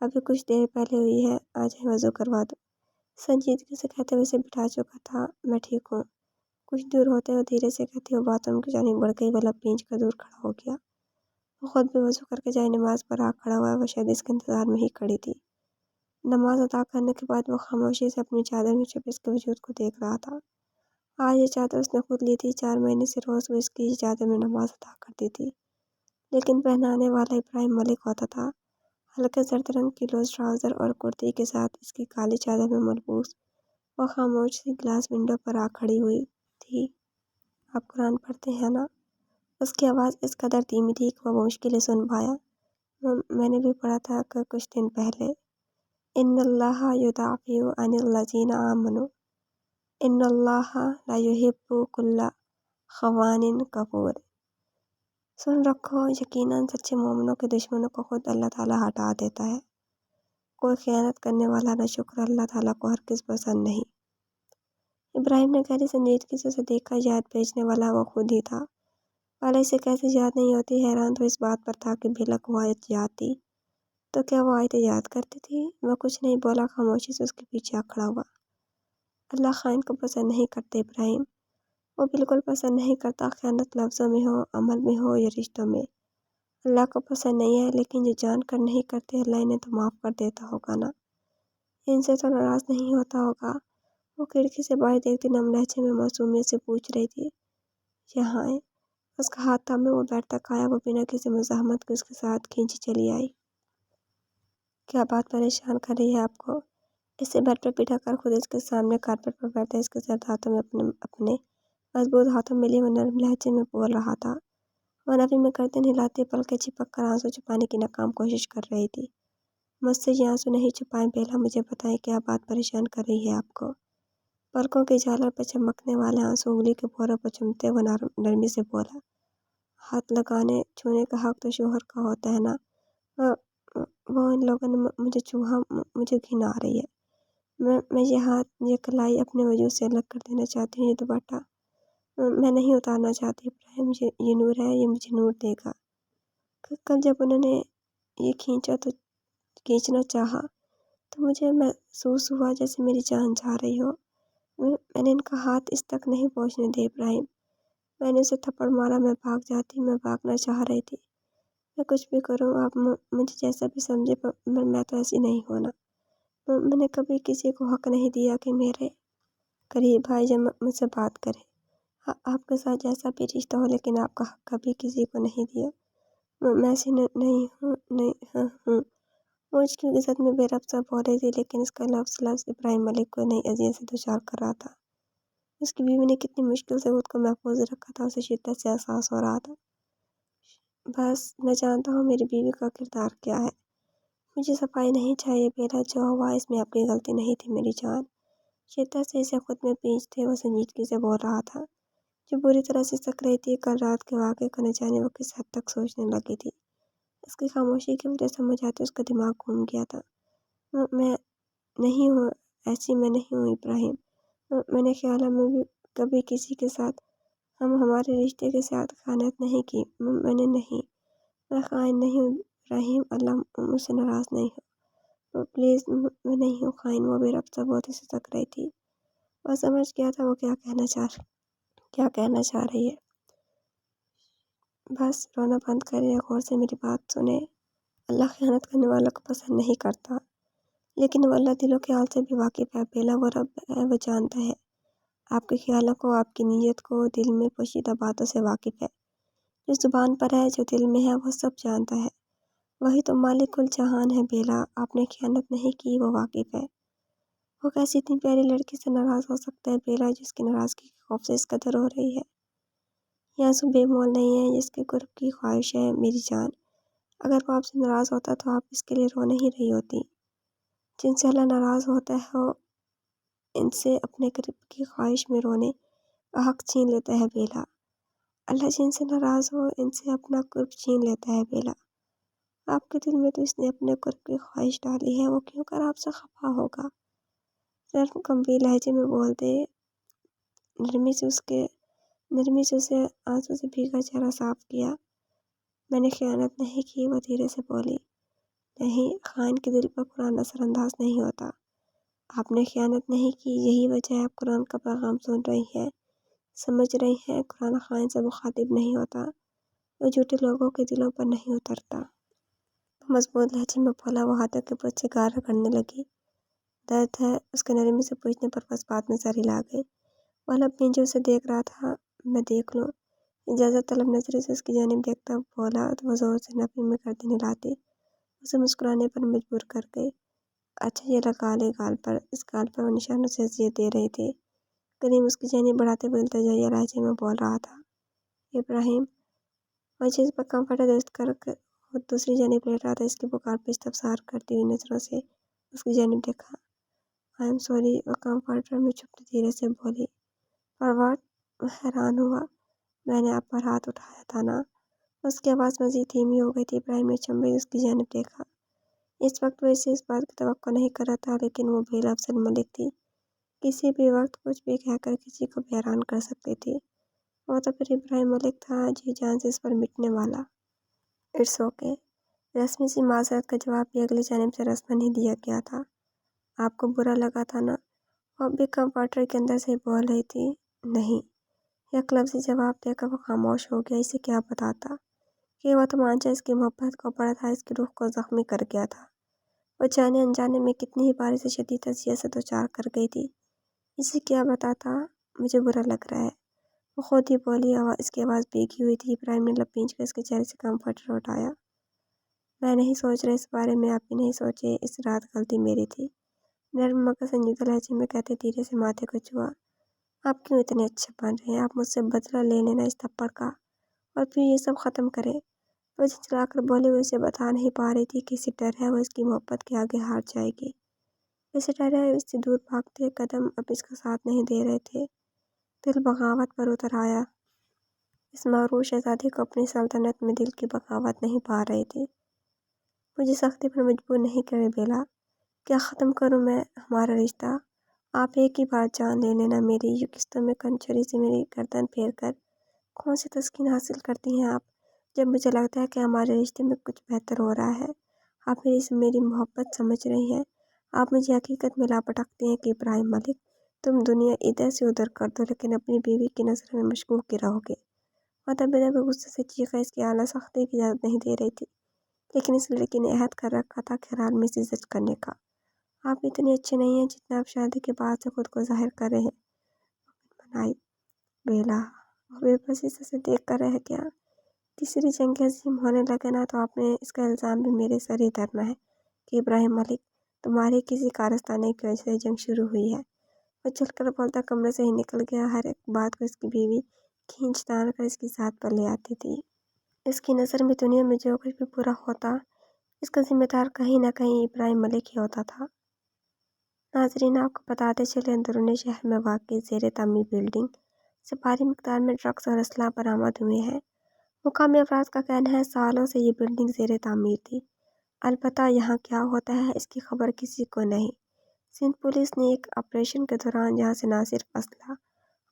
ابھی کچھ دیر پہلے ہوئی ہے، آ جائیں وضو کروا دو۔ سنجیدگی سے کہتے ہوئے اسے بٹھا چکا تھا۔ میں ٹھیک ہوں۔ کچھ دور ہوتے ہوئے دھیرے سے کہتے ہوئے باتھ روم کی جانب بڑھ گئی۔ وہ لب بھینچ کر دور کھڑا ہو گیا۔ وہ خود بھی وضو کر کے جائے نماز پر آ کھڑا ہوا۔ وہ شاید اس کے انتظار میں ہی کھڑی تھی۔ نماز ادا کرنے کے بعد وہ خاموشی سے اپنی چادر میں چھپے اس کے وجود کو دیکھ رہا تھا۔ آج یہ چادر اس نے خود لی تھی۔ 4 مہینے سے روز وہ اس کی ہی چادر میں نماز ادا کرتی تھی، لیکن پہنانے والا ابراہیم ملک ہوتا تھا۔ ہلکے زرد رنگ کی لوز ٹراؤزر اور کرتی کے ساتھ اس کی کالی چادر میں ملبوس وہ خاموش سی گلاس ونڈو پر آ کھڑی ہوئی تھی۔ آپ قرآن پڑھتے ہیں نا؟ اس کی آواز اس قدر دھیمی تھی کہ وہ بمشکل سن پایا۔ میں نے بھی پڑھا تھا کہ کچھ دن پہلے، ان اللہ یدافع عن الذین آمنوا ان اللہ لا یحب کل خوان کفور۔ سن رکھو، یقیناً سچے مومنوں کے دشمنوں کو خود اللہ تعالیٰ ہٹا دیتا ہے۔ کوئی خیانت کرنے والا نہ شکر اللہ تعالیٰ کو ہرگز پسند نہیں۔ ابراہیم نے گہری سنجیدگی سے اسے دیکھا۔ یاد بھیجنے والا وہ خود ہی تھا۔ والا اسے کیسے یاد نہیں ہوتی؟ حیران تو اس بات پر تھا کہ بیلا کو آیت یاد تھی، تو کیا وہ آیتیں یاد کرتی تھی؟ وہ کچھ نہیں بولا، خاموشی سے اس کے پیچھے آ کھڑا ہوا۔ اللہ خائن کو پسند نہیں کرتے ابراہیم، وہ بالکل پسند نہیں کرتا، خیانت لفظوں میں ہو، عمل میں ہو یا رشتوں میں۔ اللہ کو پسند نہیں ہے، لیکن جو جان کر نہیں کرتے اللہ انہیں تو معاف کر دیتا ہوگا نا، ان سے تو ناراض نہیں ہوتا ہوگا۔ وہ کھڑکی سے باہر دیکھتی نم لہجے میں معصومیت سے پوچھ رہی تھی، یہاں آئے؟ اس کا ہاتھ تھامے وہ بیڈ تک آیا۔ وہ بنا کسی مزاحمت کے اس کے ساتھ کھینچی چلی آئی۔ کیا بات پریشان کر رہی ہے آپ کو؟ اسے بیڈ پر بٹھا کر خود اس کے سامنے کارپیٹ پر بیٹھا اس کے زرد ہاتھوں میں اپنے مضبوط ہاتھوں میں لیے وہ نرم لہجے میں بول رہا تھا۔ وہ نفی میں گردن ہلاتی پلکیں چپک کر آنسو چھپانے کی ناکام کوشش کر رہی تھی۔ مجھ سے یہ آنسو نہیں چھپائیں بیلا، مجھے بتائیں کیا بات پریشان کر رہی ہے آپ کو؟ پلکوں کی جھالر پر چمکنے والے آنسو انگلی کے پوروں پر چومتے وہ نرمی سے بولا، ہاتھ لگانے چھونے کا حق تو شوہر کا ہوتا ہے نا۔ وہ ان لوگوں نے مجھے چھوا، مجھے گھن آ رہی ہے۔ میں یہ ہاتھ، یہ کلائی اپنے وجود سے الگ کر دینا چاہتی ہوں، یہ دوپٹہ میں نہیں اتارنا چاہتی ابراہیم، یہ نور ہے، یہ مجھے نور دے گا۔ کل جب انہوں نے یہ کھینچنا چاہا تو مجھے محسوس ہوا جیسے میری جان جا رہی ہو۔ میں نے ان کا ہاتھ اس تک نہیں پہنچنے دے ابراہیم، میں نے اسے تھپڑ مارا، میں بھاگ جاتی، میں بھاگنا چاہ رہی تھی۔ میں کچھ بھی کروں، آپ مجھے جیسا بھی سمجھے، پر میں تو ایسی نہیں ہونا۔ میں نے کبھی کسی کو حق نہیں دیا کہ میرے قریب بھائی جب مجھ سے بات کرے۔ آپ کے ساتھ جیسا بھی رشتہ ہو، لیکن آپ کا حق کبھی کسی کو نہیں دیا۔ میں ایسی نہیں ہوں، نہیں ہوں۔ وہ اس کی عزت میں بے ربط سا بول رہی تھی، لیکن اس کا لفظ ابراہیم ملک کو نئی اذیت سے دچار کر رہا تھا۔ اس کی بیوی نے کتنی مشکل سے خود کو محفوظ رکھا تھا، اسے شدت سے احساس ہو رہا تھا۔ بس میں جانتا ہوں میری بیوی کا کردار کیا ہے، مجھے صفائی نہیں چاہیے بیلا، جو ہوا اس میں اپنی غلطی نہیں تھی میری جان۔ شدت سے اسے خود میں پیچھتے وہ سنجیدگی سے بول رہا تھا، جو بری طرح سے سک رہی تھی۔ کل رات کے واقعے کو نہ جانے وہ کس حد تک سوچنے لگی تھی۔ اس کی خاموشی کی وجہ سمجھ آتی اس کا دماغ گھوم گیا تھا۔ میں نہیں ہوں، ایسی میں نہیں ہوں ابراہیم۔ میں نے خیالوں میں بھی کبھی کسی کے ساتھ ہمارے رشتے کے ساتھ خیانت نہیں کی۔ میں نے نہیں، میں خائن نہیں ہوں ابراہیم، اللہ مجھ سے ناراض نہیں ہو پلیز، میں نہیں ہوں خائن۔ وہ بے ربطہ بہت سے سک رہی تھی۔ وہ سمجھ گیا تھا وہ کیا کہنا چاہ رہی ہے۔ بس رونا بند کریں، غور سے میری بات سنیں۔ اللہ خیانت کرنے والوں کو پسند نہیں کرتا، لیکن وہ اللہ دلوں کے حال سے بھی واقف ہے بیلا۔ وہ رب ہے، وہ جانتا ہے آپ کے خیالوں کو، آپ کی نیت کو، دل میں پوشیدہ باتوں سے واقف ہے۔ جو زبان پر ہے، جو دل میں ہے، وہ سب جانتا ہے۔ وہی تو مالک الجہان ہے بیلا۔ آپ نے خیانت نہیں کی، وہ واقف ہے۔ وہ کیسی اتنی پیاری لڑکی سے ناراض ہو سکتا ہے بیلا، جس کی ناراضگی کے خوف سے اس قدر ہو رہی ہے؟ یہ آنسو بے مول نہیں ہے، جس کے قرب کی خواہش ہے میری جان۔ اگر وہ آپ سے ناراض ہوتا تو آپ اس کے لیے رو نہیں رہی ہوتی۔ جن سے اللہ ناراض ہوتا ہے وہ ان سے اپنے قرب کی خواہش میں رونے کا حق چھین لیتا ہے بیلا۔ اللہ جن سے ناراض ہو ان سے اپنا قرب چھین لیتا ہے بیلا۔ آپ کے دل میں تو اس نے اپنے قرب کی خواہش ڈالی ہے، وہ کیوں کر آپ سے خفا ہوگا؟ نرم گمبھیر لہجے میں بولتے، نرمی سے اسے آنسو سے بھیگا چہرہ صاف کیا۔ میں نے خیانت نہیں کی، وہ دھیرے سے بولی۔ نہیں، خائن کے دل پر قرآن اثر انداز نہیں ہوتا۔ آپ نے خیانت نہیں کی، یہی وجہ ہے آپ قرآن کا پیغام سن رہی ہیں، سمجھ رہی ہیں۔ قرآن خائن سے مخاطب نہیں ہوتا، وہ جھوٹے لوگوں کے دلوں پر نہیں اترتا۔ وہ مضبوط لہجے میں بولا، وہ ہاتھوں کے پوچھے گار رگڑنے لگی۔ درد ہے؟ اس کے نرمی سے پوچھنے پر بس بات میں زہریل آ گئی۔ وہ لب بھینجے اسے دیکھ رہا تھا۔ میں دیکھ لوں؟ اجازت طلب نظرے سے اس کی جانب دیکھتا بولا تو وہ زور سے نفی میں گردن ہلاتی اسے مسکرانے پر مجبور کر گئی۔ اچھا یہ لگا لے گال پر۔ اس گال پر وہ نشانوں سے اذیت دے رہے تھے۔ کریم اس کی جانب بڑھاتے ہوئے التجائیہ لہجے میں بول رہا تھا، ابراہیم۔ وہ جس پر کمفرٹر درست کر خود دوسری جانب لیٹ رہا تھا، اس کی پکار پہ استفسار کرتی ہوئی نظروں سے اس کی جانب دیکھا۔ آئی ایم سوری، وہ کمفرٹر میں چھپتے دھیرے سے بولی۔ For what? وہ حیران ہوا۔ میں نے آپ پر ہاتھ اٹھایا تھا نا؟ اس کی آواز مزید دھیمی ہو گئی تھی۔ ابراہیم نے چنبے اس کی جانب دیکھا۔ اس وقت وہ اسے اس بات کی توقع نہیں کر رہا تھا، لیکن وہ بے لفظ ملک تھی، کسی بھی وقت کچھ بھی کہہ کر کسی کو بھی حیران کر سکتی تھی۔ وہ تو پھر ابراہیم ملک تھا، جی جان سے اس پر مٹنے والا۔ It's okay. رسمی سی معذرت کا جواب بھی اگلی جانب سے رسماً ہی دیا گیا تھا۔ آپ کو برا لگا تھا نا؟ وہ اب بھی کمفرٹر کے اندر سے بول رہی تھی۔ نہیں۔ یک لفظی جواب دے کر وہ خاموش ہو گیا۔ اسے کیا بتاتا کہ وہ تمانچہ اس کی محبت کو پڑا تھا، اس کی روح کو زخمی کر گیا تھا۔ وہ جانے انجانے میں کتنی ہی بار اسے شدید اذیت سے دوچار کر گئی تھی۔ اسے کیا بتاتا؟ مجھے برا لگ رہا ہے، وہ خود ہی بولی۔ اس کی آواز بھیگی ہوئی تھی۔ ابراہیم نے لب بھینچ کر اس کے چہرے سے کمفرٹر اٹھایا۔ میں نہیں سوچ رہا اس بارے میں، آپ بھی نہیں سوچے، اس رات غلطی میری تھی، نرم مگر سنجیدہ لہجے میں کہتے دھیرے سے ماتھے کو چھوا۔ آپ کیوں اتنے اچھے بن رہے ہیں؟ آپ مجھ سے بدلہ لے لینا اس تھپڑ کا، اور پھر یہ سب ختم کریں۔ وہ جھنجھلا کر بولی۔ وہ اسے بتا نہیں پا رہی تھی کہ اسے ڈر ہے وہ اس کی محبت کے آگے ہار جائے گی۔ اسے ڈر ہے اس سے دور بھاگتے قدم اب اس کا ساتھ نہیں دے رہے تھے۔ دل بغاوت پر اتر آیا۔ اس مغرور شہزادی کو اپنی سلطنت میں دل کی بغاوت نہیں پا رہی تھی۔ مجھے سختی پر مجبور نہیں کرے بیلا۔ کیا ختم کروں میں ہمارا رشتہ؟ آپ ایک ہی بار جان لے لینا میری۔ یہ قسطوں میں کنچری سے میری گردن پھیر کر کون سی تسکین حاصل کرتی ہیں آپ؟ جب مجھے لگتا ہے کہ ہمارے رشتے میں کچھ بہتر ہو رہا ہے، آپ میری محبت سمجھ رہی ہیں، آپ مجھے حقیقت میں لا پٹکتی ہیں کہ ابراہیم ملک، تم دنیا ادھر سے ادھر کر دو لیکن اپنی بیوی کی نظر میں مشکوک ہی رہو گے۔ وہ دبے دبے غصے سے چیخا۔ اس کی اعلیٰ سختی کی اجازت نہیں دے رہی تھی، لیکن اس لڑکی نے عہد کر رکھا تھا خیرات میں اسے زج کرنے کا۔ آپ اتنے اچھے نہیں ہیں جتنا آپ شادی کے بعد سے خود کو ظاہر کر رہے ہیں، منائی بیلا۔ وہ بے بسی سے اسے دیکھ کر رہ گیا۔ تیسری جنگ عظیم ہونے لگے نا تو آپ نے اس کا الزام بھی میرے سر ہی دھرنا ہے کہ ابراہیم ملک، تمہاری کسی کارستانے کی وجہ سے جنگ شروع ہوئی ہے۔ وہ چل کر بولتا کمرے سے ہی نکل گیا۔ ہر ایک بات کو اس کی بیوی کھینچ تان کر اس کی ذات پر لے آتی تھی۔ اس کی نظر میں دنیا میں جو کچھ بھی برا ہوتا इसका जिम्मेदार कहीं ना कहीं इब्राहिम मलिक ही होता था। नाजरीन, आपको बताते चले, अंदरूनी शहर में वाक़ई ज़ेर तामीर बिल्डिंग से भारी मिकदार में ड्रग्स और असला बरामद हुए हैं। मुकामी अफराद का कहना है सालों से ये बिल्डिंग ज़ेर तामीर थी। अलबत्ता यहाँ क्या होता है इसकी खबर किसी को नहीं। सिंध पुलिस ने एक ऑपरेशन के दौरान यहाँ से न सिर्फ असला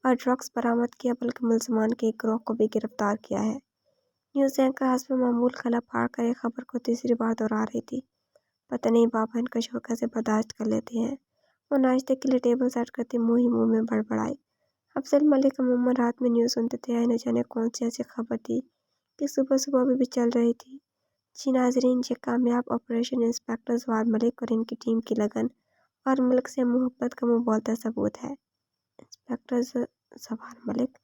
और ड्रग्स बरामद किया बल्कि मुलजमान के एक गिरोह को भी गिरफ्तार किया है। न्यूज़ एंकर हस्ब मामूल गला फाड़ कर एक खबर को तीसरी बार दोहरा रही थी। पता नहीं बाबा इनका शौक कैसे बर्दाश्त कर लेते हैं। वो नाश्ते के लिए टेबल सेट करते मुँह ही मुँह में बड़बड़ाई। अफजल मलिक अमूमन रात में न्यूज़ सुनते थे, न जाने कौन सी ऐसी खबर थी कि सुबह सुबह अभी भी चल रही थी। जी नाजरीन, ये कामयाब ऑपरेशन इंस्पेक्टर जवार मलिक और इनकी टीम की लगन और मुल्क से मोहब्बत का मुँह बोलता सबूत है। इंस्पेक्टर जवार मलिक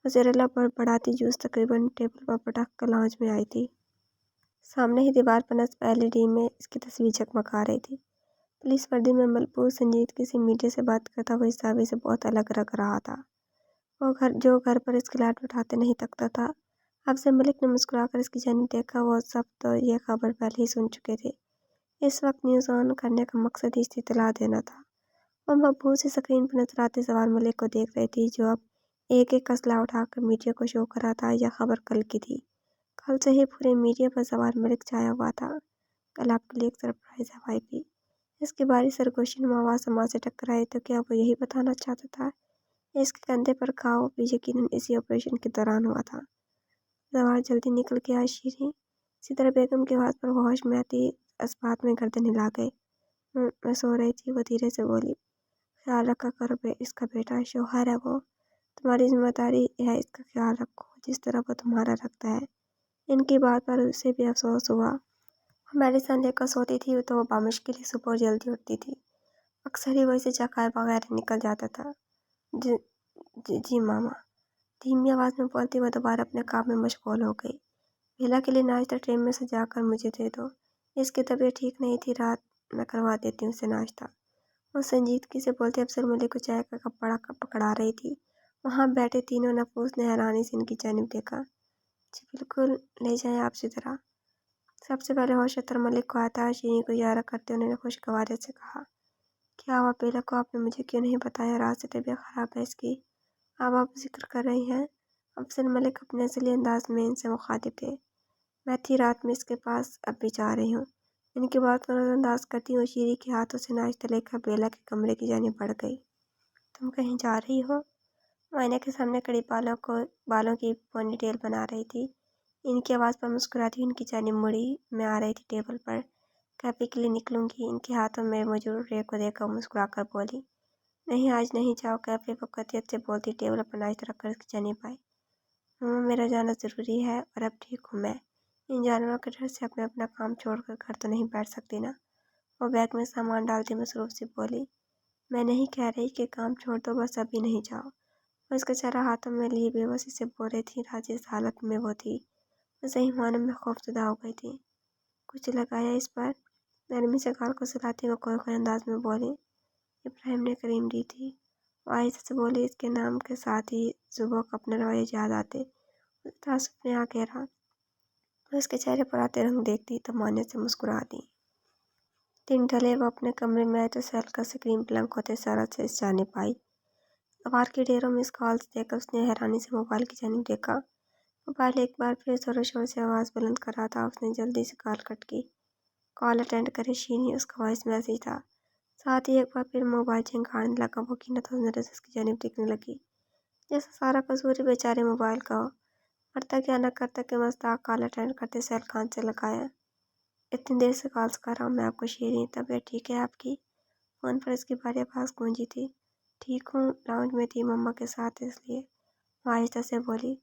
वज़ीरुल्लाह बड़बड़ाती जूस तकरीबन टेबल पर पटक कर लाउंज में आई थी। सामने ही दीवार पर नस्ब LED में इसकी तस्वीर चकमका रही थी। पुलिस वर्दी में मलबूस संजीदगी से मीडिया से बात करता हुआ इस दावे से बहुत अलग लग रहा था। वो घर पर इसकी लाट उठाते नहीं तकता था। अफजल मलिक ने मुस्कुराकर इसकी जानिब देखा। वो सब तो ये खबर पहले ही सुन चुके थे। इस वक्त न्यूज़ ऑन करने का मकसद ही इसे इत्तला देना था। वो मबहूत सी स्क्रीन पर नजर आते जवार मलिक को देख रही थी, जो अब एक एक असला उठाकर मीडिया को शो कर रहा था। यह खबर कल की थी। कल से ही पूरे मीडिया पर जवार मलिक छाया हुआ था। कल आपके लिए एक सरप्राइज है वाईपी। इसकी बारी सरगोशी नुमा आवाज़ समाज से टकराई तो क्या वो यही बताना चाहता था? इसके कंधे पर घाव भी यकीनन इसी ऑपरेशन के दौरान हुआ था। जवाहर जल्दी निकल के आई शीरी। सितारा बेगम की आवाज़ पर वो होश में आती इस बात में गर्दन हिला गई। मैं सो रही थी, वो धीरे से बोली। ख्याल रखा करो, इसका बेटा शौहर है वो। तुम्हारी जिम्मेदारी है इसका ख्याल रखो जिस तरह वो तुम्हारा रखता है। इनकी बात पर उसे भी अफसोस हुआ। मेडिसन लेकर सोती थी तो वो बामुश्किल ही सुबह जल्दी उठती थी। अक्सर ही वो इसे जगाए बगैर निकल जाता था। जी, जी मामा, धीमी आवाज़ में बोलती वो दोबारा अपने काम में मशगूल हो गई। बेला के लिए नाश्ता ट्रे में सजा कर मुझे दे दो। इसकी तबीयत ठीक नहीं थी, रात में करवा देती हूँ उसे नाश्ता। वो संजीदगी से बोलते अफसर मलिक को चाय का कप पकड़ा रही थी। वहाँ बैठे तीनों नफूस ने हैरानी से इनकी जानिब देखा। जी बिल्कुल, ले जाएं आप सितारा। सबसे पहले होश अतर मलिक को आता। शीनी को इशारा करते उन्होंने खुशगवारी से कहा, क्या हुआ बेला को, आपने मुझे क्यों नहीं बताया? रात से तबीयत खराब है इसकी। अब आप जिक्र कर रही हैं? अफसर मलिक अपने असली अंदाज में इनसे मुखातिब थे। मैं थी रात में इसके पास, अब भी जा रही हूँ। इनकी बात को नजरअंदाज करती हुई शीरी के हाथों से नाश्ता लेकर बेला के कमरे की जानिब बढ़ गई। तुम कहीं जा रही हो? आईने के सामने खड़ी बालों की पोनीटेल बना रही थी। इनकी आवाज़ पर मुस्कुराती हुई इनकी जानिब मुड़ी मैं आ रही थी टेबल पर कैफे के लिए निकलूंगी। इनके हाथों में मौजूद ट्रे को देखकर मुस्कुरा कर बोली, नहीं आज नहीं जाओ कैफे। वो कतियत से बोलती टेबल पर नाश्ता रखकर इसकी जानिब आई। मम्मा मेरा जाना ज़रूरी है और अब ठीक हूँ मैं। इन जानवरों के डर से अपना अपना काम छोड़कर घर तो नहीं बैठ सकती ना। वो बैग में सामान डालती मसरूफ से बोली, मैं नहीं कह रही कि काम छोड़ दो, बस अभी नहीं जाओ। वो इसका चेहरा हाथों में लिए बेबसी से बोल रही थी। जिस हालत में वो थी वो सही मानों में खौफजदा हो गई थी। कुछ लगाया इस पर? नरमी से गाल को सुलाती वो कोई अंदाज में बोली, इब्राहिम ने क्रीम दी थी। वो आहिस्ता से बोली, इसके नाम के साथ ही सुबह को अपने रवैये याद आते। तासुब ने आ घेरा। वो उसके चेहरे पर आते रंग देखती तो माने से मुस्कुरा दी। दिन ढले वो अपने कमरे में आए तो सेल का स्क्रीन ब्लैंक होते सारा से इस जाने पाई। अखबार के ढेरों में कॉल्स देखकर उसने हैरानी से मोबाइल की जानिब देखा। मोबाइल एक बार फिर जोरों शोर से आवाज़ बुलंद कर रहा था। उसने जल्दी से कॉल कट की। कॉल अटेंड करे शीनी, उसका वॉइस मैसेज था। साथ ही एक बार फिर मोबाइल झंकारने लगा। वो कीनत नजर से उसकी जानिब देखने लगी, जैसा सारा कसूर ही बेचारे मोबाइल का हो। करता क्या न करता कि मस्ताक कॉल अटेंड करते सेल कान से लगाया। इतनी देर से कॉल्स कर रहा हूँ मैं आपको शीनी, तबीयत ठीक है आपकी? फ़ोन पर इसकी भारी आवाज़ गूंजी थी। ठीक हूँ, लाउंज में थी मम्मा के साथ इसलिए। वो आहिस्ता से बोली,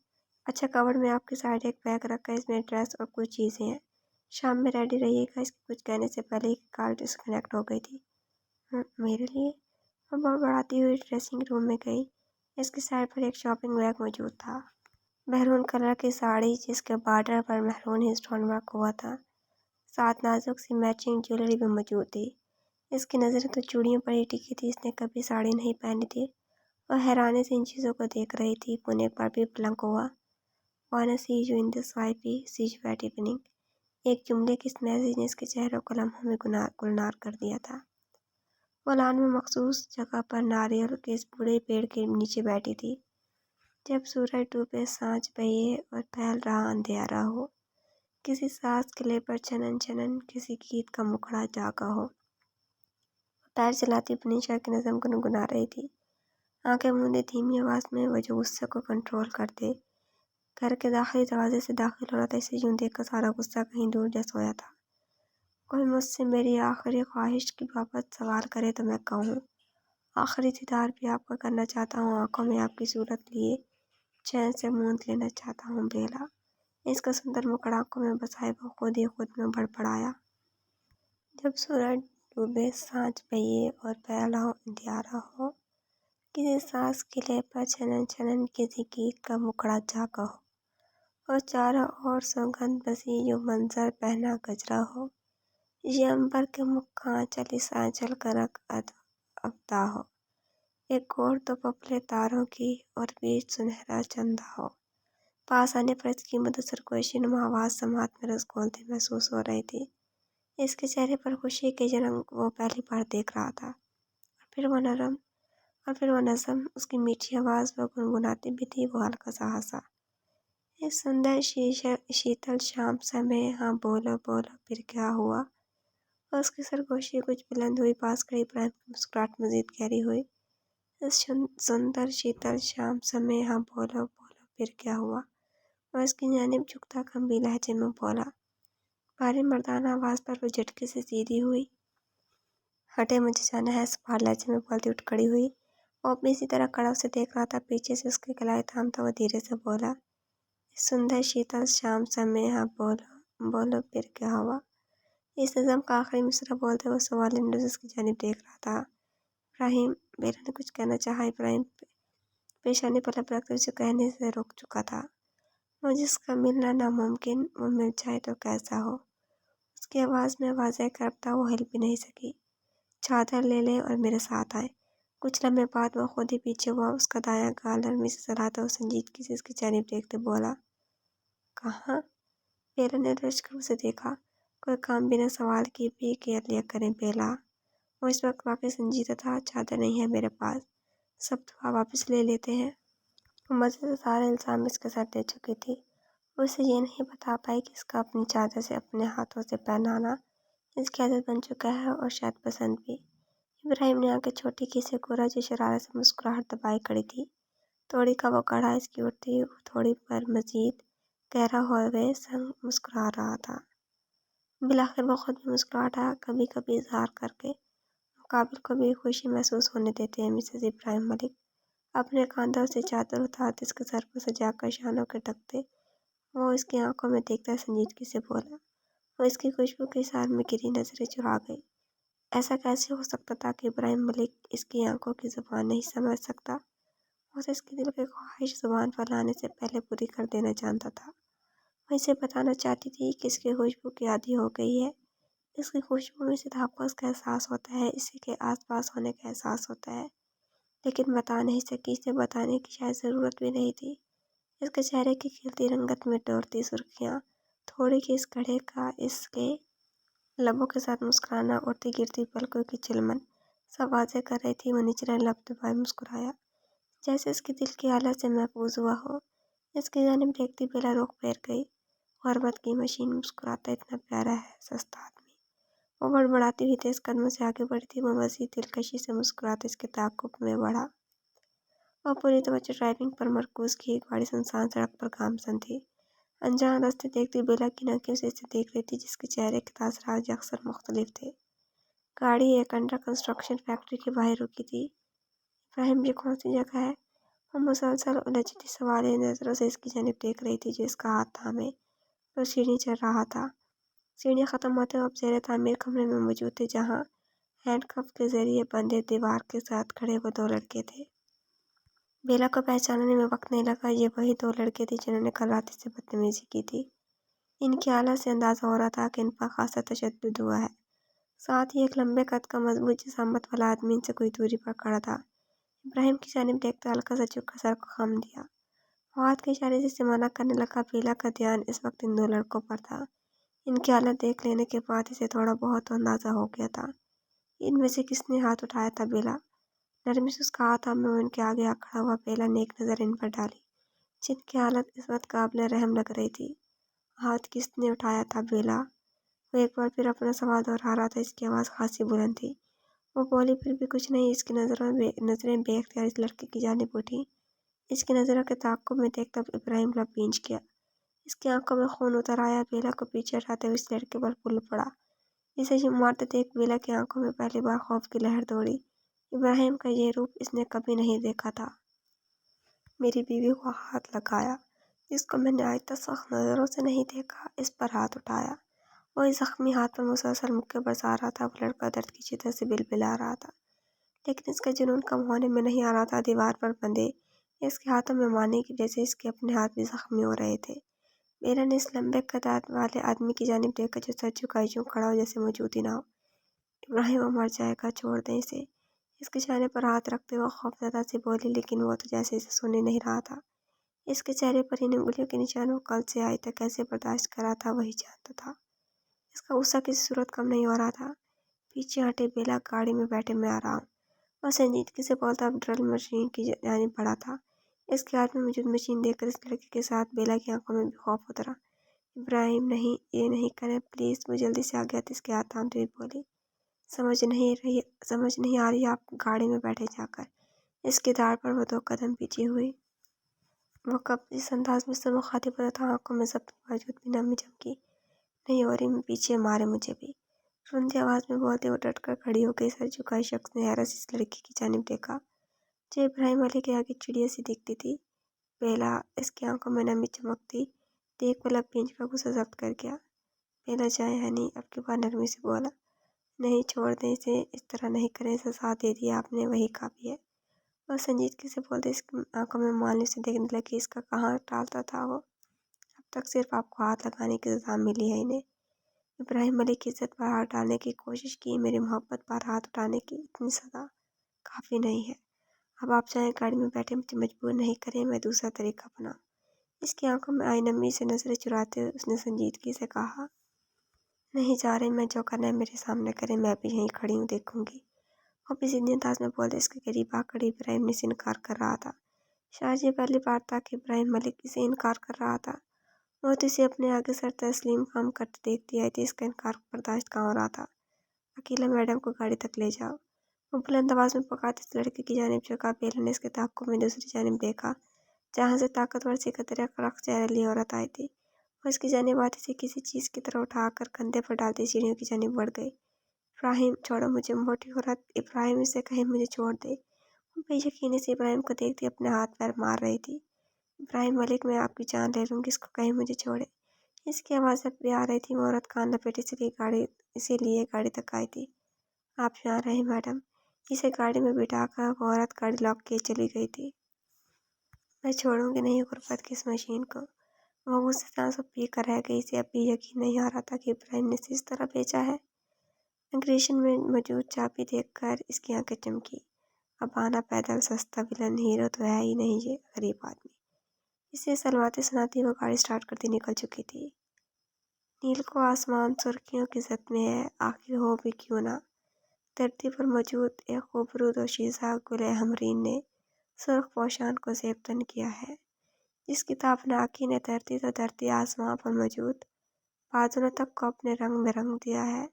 अच्छा कबर्ड में आपकी साइड एक बैग रखा है, इसमें ड्रेस और कुछ चीज़ें हैं। शाम में रेडी रहिएगा। इसके कुछ कहने से पहले ही कॉल डिस्कनेक्ट हो गई थी। मेरे लिए? वो बड़बड़ाती हुई ड्रेसिंग रूम में गई। इसकी साइड पर एक शॉपिंग बैग मौजूद था। महरून कलर की साड़ी जिसके बॉर्डर पर महरून ही स्टोन वर्क हुआ था। साथ नाजुक सी मैचिंग ज्वेलरी भी मौजूद थी। इसकी नज़रें तो चूड़ियों पर ही टिकी थी। इसने कभी साड़ी नहीं पहनी थी। वह हैरानी से इन चीज़ों को देख रही थी। पुणे एक बार भी ब्लैंक हुआ। Wanna see you in this YP, see you at evening. एक जुमले की इस मैसेज ने इसके चेहरे को लम्हों में गुलनार कर दिया था। वो लॉन में मखसूस जगह पर नारियल के इस बूढ़े पेड़ के नीचे बैठी थी। जब सूरज डूबे, सांझ बहे और फैल रहा अंधियारा हो, किसी सांस किले पर चनन चनन किसी गीत का मुखड़ा जागा हो। पैर चलाती अपनी शर की नज़म गुनगुना रही थी, आंखें मूंदे धीमी आवाज में। वो जो गुस्से को कंट्रोल करते घर के दाखिली दरवाजे से दाखिल हो रहा था, इसे यूं देखकर सारा गुस्सा कहीं दूर जा सोया था। कोई मुझसे मेरी आखिरी ख्वाहिश की बाबत सवाल करे तो मैं कहूँ, आखिरी दीदार भी आपका करना चाहता हूँ, आंखों में आपकी सूरत लिए चैन से मूंद लेना चाहता हूँ बेला। इसका सुंदर मुखड़ा आंखों में बसाए वो खुद ही खुद में बड़बड़ाया। जब सूरज डूबे, सांझ बहे और फैला हो अंधियारा हो, किसी सांस किले पर छनन छनन किसी गीत का मुखड़ा जागा हो, और चारों ओर सौगंध बसी जो मंजर पहना गजरा हो, ये अंबर के मुख का आंचल इस आंचल का रंग अब्दा हो, एक और तो पपले तारों की और बीच सुनहरा चंदा हो। पास आने पर इसकी मधुर सरगोशी नुमा आवाज समात में रस घोलती महसूस हो रही थी। इसके चेहरे पर खुशी के रंग वो पहली बार देख रहा था। और फिर वो नज़म, उसकी मीठी आवाज़ वो गुनगुनाती भी थी, वो हल्का सा हंसा। इस सुंदर शीतल शाम समय, हाँ बोलो बोलो फिर क्या हुआ। और उसकी सरगोशी कुछ बुलंद हुई, पास खड़ी इब्राहिम की मुस्कुराहट मजीद गहरी हुई। इस सुंदर शीतल शाम समय, हाँ बोलो बोलो फिर क्या हुआ। और उसकी जानिब झुकता गंभीर लहजे में बोला। भारी मर्दाना आवाज़ पर वो झटके से सीधी हुई। हटे, मुझे जाना है, सवार लहजे में बोलती उठ खड़ी हुई। वो अपनी इसी तरह खड़ा उसे देख रहा था। पीछे से उसके गलाए थामता वो धीरे से बोला, इस सुंदर शीतल शाम समय, हाँ बोलो बोलो फिर क्या हुआ। इस नज़म का आखिरी मिसरा बोलते वो सवाल नजर उसकी जानिब देख रहा था। इब्राहिम, बेला ने कुछ कहना चाहा। इब्राहिम पेशानी पर लब रखकर उसे कहने से रोक चुका था। वो जिसका मिलना नामुमकिन, वो मिल जाए तो कैसा हो। उसकी आवाज़ में वाज़ेह कर्ब था, वो हिल भी नहीं सकी। चादर ले ले और मेरे साथ आए। कुछ लम्हे बाद वो खुद ही पीछे हुआ। उसका दायां गाल नरमी से सहलाता वो संजीदगी से उसकी जानिब देखते बोला, कहाँ। बेला ने रच कर उसे देखा। कोई काम बिना सवाल किए भी कर लिया करें बेला। वो इस वक्त वाकई संजीदा था। चादर नहीं है मेरे पास, सब दुआ वापस ले लेते हैं। वो मज़े से सारा इल्ज़ाम इसके सर दे चुकी थी। वो इसे ये नहीं बता पाई कि इसका अपनी चादर से अपने हाथों से पहनाना इसकी आदत बन चुका है, और शायद पसंद भी। इब्राहिम ने आंखें छोटी की से घूरा, जो शरारत से मुस्कुराहट दबाए खड़ी थी। थोड़ी का वो गड़ा इसकी उठती थोड़ी पर मजीद गहरा हुए संग मुस्कुरा रहा था। बिलाखिर वो खुद भी मुस्कुराहट कभी कभी इजहार करके मुकाबिल को भी खुशी महसूस होने देते हैं। मिसेस इब्राहिम मलिक अपने कांधों से चादर उतारते इसके सर पर सजाकर शानों के ढकते वो इसकी आंखों में देखता संजीदगी से बोला। वो इसकी खुशबू के इशार में गिरी नजरें चुरा गई। ऐसा कैसे हो सकता था कि इब्राहिम मलिक इसकी आंखों की जुबान नहीं समझ सकता। वो तो इसके दिल की ख्वाहिश जुबान पर लाने से पहले पूरी कर देना जानता था। वो इसे बताना चाहती थी कि इसकी खुशबू की आदी हो गई है। इसकी खुशबू में सिर्फ आपस का एहसास होता है, इसी के आसपास होने का एहसास होता है, लेकिन बता नहीं सकी। इसे बताने की शायद ज़रूरत भी नहीं थी। इसके चेहरे की खिलती रंगत में डोरती सुर्खियाँ, थोड़ी की इस घड़े का, इसके लबों के साथ मुस्कुराना, उड़ती गिरती पलकों की चिलमन सब वाज़ेह कर रही थी। वो निचले लब दबाए मुस्कुराया, जैसे इसके दिल की हालत से महफूज हुआ हो। इसकी जानिब देखती बेला रोक फेर गई। गुर्बत की मशीन, मुस्कुराता इतना प्यारा है, सस्ता आदमी। वो बड़बड़ाती हुई तेज कदमों से आगे बढ़ी थी। वो मज़ीद दिलकशी से मुस्कुराते इसके ताक़ुब में बढ़ा। वह पूरी तवज्जो ड्राइविंग पर मरकूज की। गाड़ी सुनसान सड़क पर गामजन थी। अनजान रास्ते देखती बेला की आंखें उसे देख रही थी, जिसके चेहरे के तासरात अक्सर मुख्तलिफ थे। गाड़ी एक अंडर कंस्ट्रक्शन फैक्ट्री के बाहर रुकी थी। इब्राहिम, ये कौन सी जगह है। वो मुसलसल उलझती सवालिया नज़रों से इसकी जानिब देख रही थी, जो इसका हाथ थामे तो सीढ़ी चढ़ रहा था। सीढ़ियाँ ख़त्म होते अब ज़ेर तामीर कमरे में मौजूद थे, जहाँ हैंडकफ के जरिए बंधे दीवार के साथ खड़े वो दो लड़के थे। बेला को पहचानने में वक्त नहीं लगा। ये वही दो लड़के थे जिन्होंने कल रात से बदतमीजी की थी। इनकी हालत से अंदाज़ा हो रहा था कि इन पर खासा तशद्दुद हुआ है। साथ ही एक लंबे कद का मजबूत जिसामत वाला आदमी इनसे कोई दूरी पर खड़ा था। इब्राहिम की जानिब देखते हल्का सा झुककर सर को खम दिया। वो हाथ के इशारे से मना करने लगा। बेला का ध्यान इस वक्त इन दो लड़कों पर था। इनकी हालत देख लेने के बाद इसे थोड़ा बहुत तो अंदाज़ा हो गया था। इनमें से किसने हाथ उठाया था? बेला। नरमी से उसका हाथ में उनके आगे आ खड़ा हुआ। बेला ने एक नज़र इन पर डाली, जिनकी हालत इस वक्त काबिल रहम लग रही थी। हाथ किसने उठाया था? बेला। वो एक बार फिर अपना सवाल दोहरा रहा था। इसकी आवाज़ खासी बुलंद थी। वो बोली, फिर भी कुछ नहीं। इसकी नज़रें बेख्तियार इस लड़के की जानिब उठी। इसकी नज़रों के ताक़ुब में देखता इब्राहिम लब भींच गया। इसकी आंखों में खून उतर आया। बेला को पीछे हटाते हुए इस लड़के पर पुल पड़ा। इसे मारते देख बेला की आंखों में पहली बार खौफ की लहर दौड़ी। इब्राहिम का ये रूप इसने कभी नहीं देखा था। मेरी बीवी को हाथ लगाया, जिसको मैंने आज तक सख्त नज़रों से नहीं देखा, इस पर हाथ उठाया। वो इस जख्मी हाथ पर मुसलसल मुक्के बरसा रहा था। वो लड़का दर्द की शिद्दत से बिलबिला रहा था, लेकिन इसका जुनून कम होने में नहीं आ रहा था। दीवार पर बंधे इसके हाथों में मारने की वजह से इसके अपने हाथ भी जख्मी हो रहे थे। बेला ने इस लंबे कद वाले आदमी की जानिब देखा, जो सर झुकाए यूं खड़ा हो जैसे मौजूद ही ना हो। इब्राहिम, वो मर जाएगा, छोड़ दें इसे। इसके चेहरे पर हाथ रखते हुए खौफजदा से बोली, लेकिन वो तो जैसे इसे सुन ही नहीं रहा था। इसके चेहरे पर इन उंगलियों के निशान वो कल से आज तक कैसे बर्दाश्त कर रहा था, वही जानता था। इसका गुस्सा किसी सूरत कम नहीं हो रहा था। पीछे हटे बेला, गाड़ी में बैठे, मैं आ रहा हूँ। वह संजीदगी से बोलता अब ड्रिल मशीन की जानिब बढ़ा था। इसके हाथ में मौजूद मशीन देखकर इस लड़के के साथ बेला की आंखों में भी खौफ उतरा। इब्राहिम, नहीं, ये नहीं करें प्लीज़। वो जल्दी से आ गया था। इसके हाथ थामते हुए बोली, समझ नहीं आ रही। आप गाड़ी में बैठे जाकर। इसकी दाढ़ पर वो 2 कदम पीछे हुई। वो कब जिस अंदाज में से मुखातिब होता था, आंखों में जब्त के बावजूद भी नमी चमकी नहीं हो रही। पीछे मारे मुझे भी, रुंधी आवाज़ में बोलते वो डट कर खड़ी हो गई। सर झुकाए शख्स ने हैरत से इस लड़की की जानिब देखा, जो इब्राहिम अली के आगे चिड़िया सी दिखती थी। बेला, इसकी आंखों में नमी चमकती देख वो लब भींच कर गुस्सा जब्त कर गया। बेला, जाए हनी, अब की बार नरमी से बोला, नहीं, छोड़ दें इसे, इस तरह नहीं करें। इसे साथ दे दिया आपने, वही काफ़ी है। वह संजीदगी से बोलते इसकी आंखों में मालूम से देखने लगी। इसका कहाँ टालता था वो। अब तक सिर्फ आपको हाथ लगाने की सज़ा मिली है इन्हें। इब्राहिम अली की इज्जत पर हाथ डालने की कोशिश की, मेरी मोहब्बत पर हाथ उठाने की इतनी सज़ा काफ़ी नहीं है। अब आप चाहे गाड़ी में बैठे, मुझे मजबूर नहीं करें, मैं दूसरा तरीका अपनाऊं। इसकी आंखों में आई नमी से नजरें चुराते हुए उसने संजीदगी से कहा, नहीं जा रहे, मैं जो करना है मेरे सामने करें, मैं भी यहीं खड़ी हूँ, देखूंगी। वो भी जिद्दी अंदाज में बोलते इसके करीब आकर इब्राहिम ने इनकार कर रहा था। शायद ये पहली बार था कि इब्राहिम मलिक इसे इनकार कर रहा था। वो तो इसे अपने आगे सर तस्लीम काम करते देखती आई थी। इसका इनकार बर्दाश्त कहाँ हो रहा था। अकेला, मैडम को गाड़ी तक ले जाओ। वो बुलंद आवाज़ में पुकारते इस लड़के की जानिब झुका। बेला ने इसके ताक़ुब में दूसरी जानिब देखा, जहाँ से ताकतवर सी कतरे रक्त चेहरे वाली औरत आई थी। वो इसकी जानिब आती से किसी चीज़ की तरह उठाकर कंधे पर डालती सीढ़ियों की जानिब बढ़ गई। इब्राहिम, छोड़ो मुझे, मोटी औरत। इब्राहिम, इसे कहीं मुझे छोड़ दे। वो बेयकीनी से इब्राहिम को देखती अपने हाथ पैर मार रही थी। इब्राहिम मलिक, मैं आपकी जान ले लूँगी, इसको कहीं मुझे छोड़े। इसकी आवाज़ जब भी आ रही थी, वो औरत कान लपेटे इसीलिए गाड़ी तक आई थी। आप यहाँ रहे मैडम। इसे गाड़ी में बिठाकर वो औरत गाड़ी लॉक किए चली गई थी। मैं छोड़ूंगी नहीं गुर्बत की इस मशीन को। वो गुस्से से आंसू पी कर रह गई। इसे अब भी यकीन नहीं आ रहा था कि इब्राहिम ने इसे इस तरह भेजा है। इमिग्रेशन में मौजूद चाबी देखकर इसकी आंखें चमकी। अब आना पैदल सस्ता विलन, हीरो तो है ही नहीं ये गरीब आदमी। इसे सलवाते सुनाती वो गाड़ी स्टार्ट करती निकल चुकी थी। नील को आसमान सुर्खियों की जद में है, आखिर हो भी क्यों ना। धरती पर मौजूद एक खूबसूरत और शीशा गुले हमरीन ने सुर्ख पोशान को ज़ेबतन किया है। जिसकी ताबनाकी ने धरती तो धरती आसमां पर मौजूद बादलों तक को अपने रंग में रंग दिया है।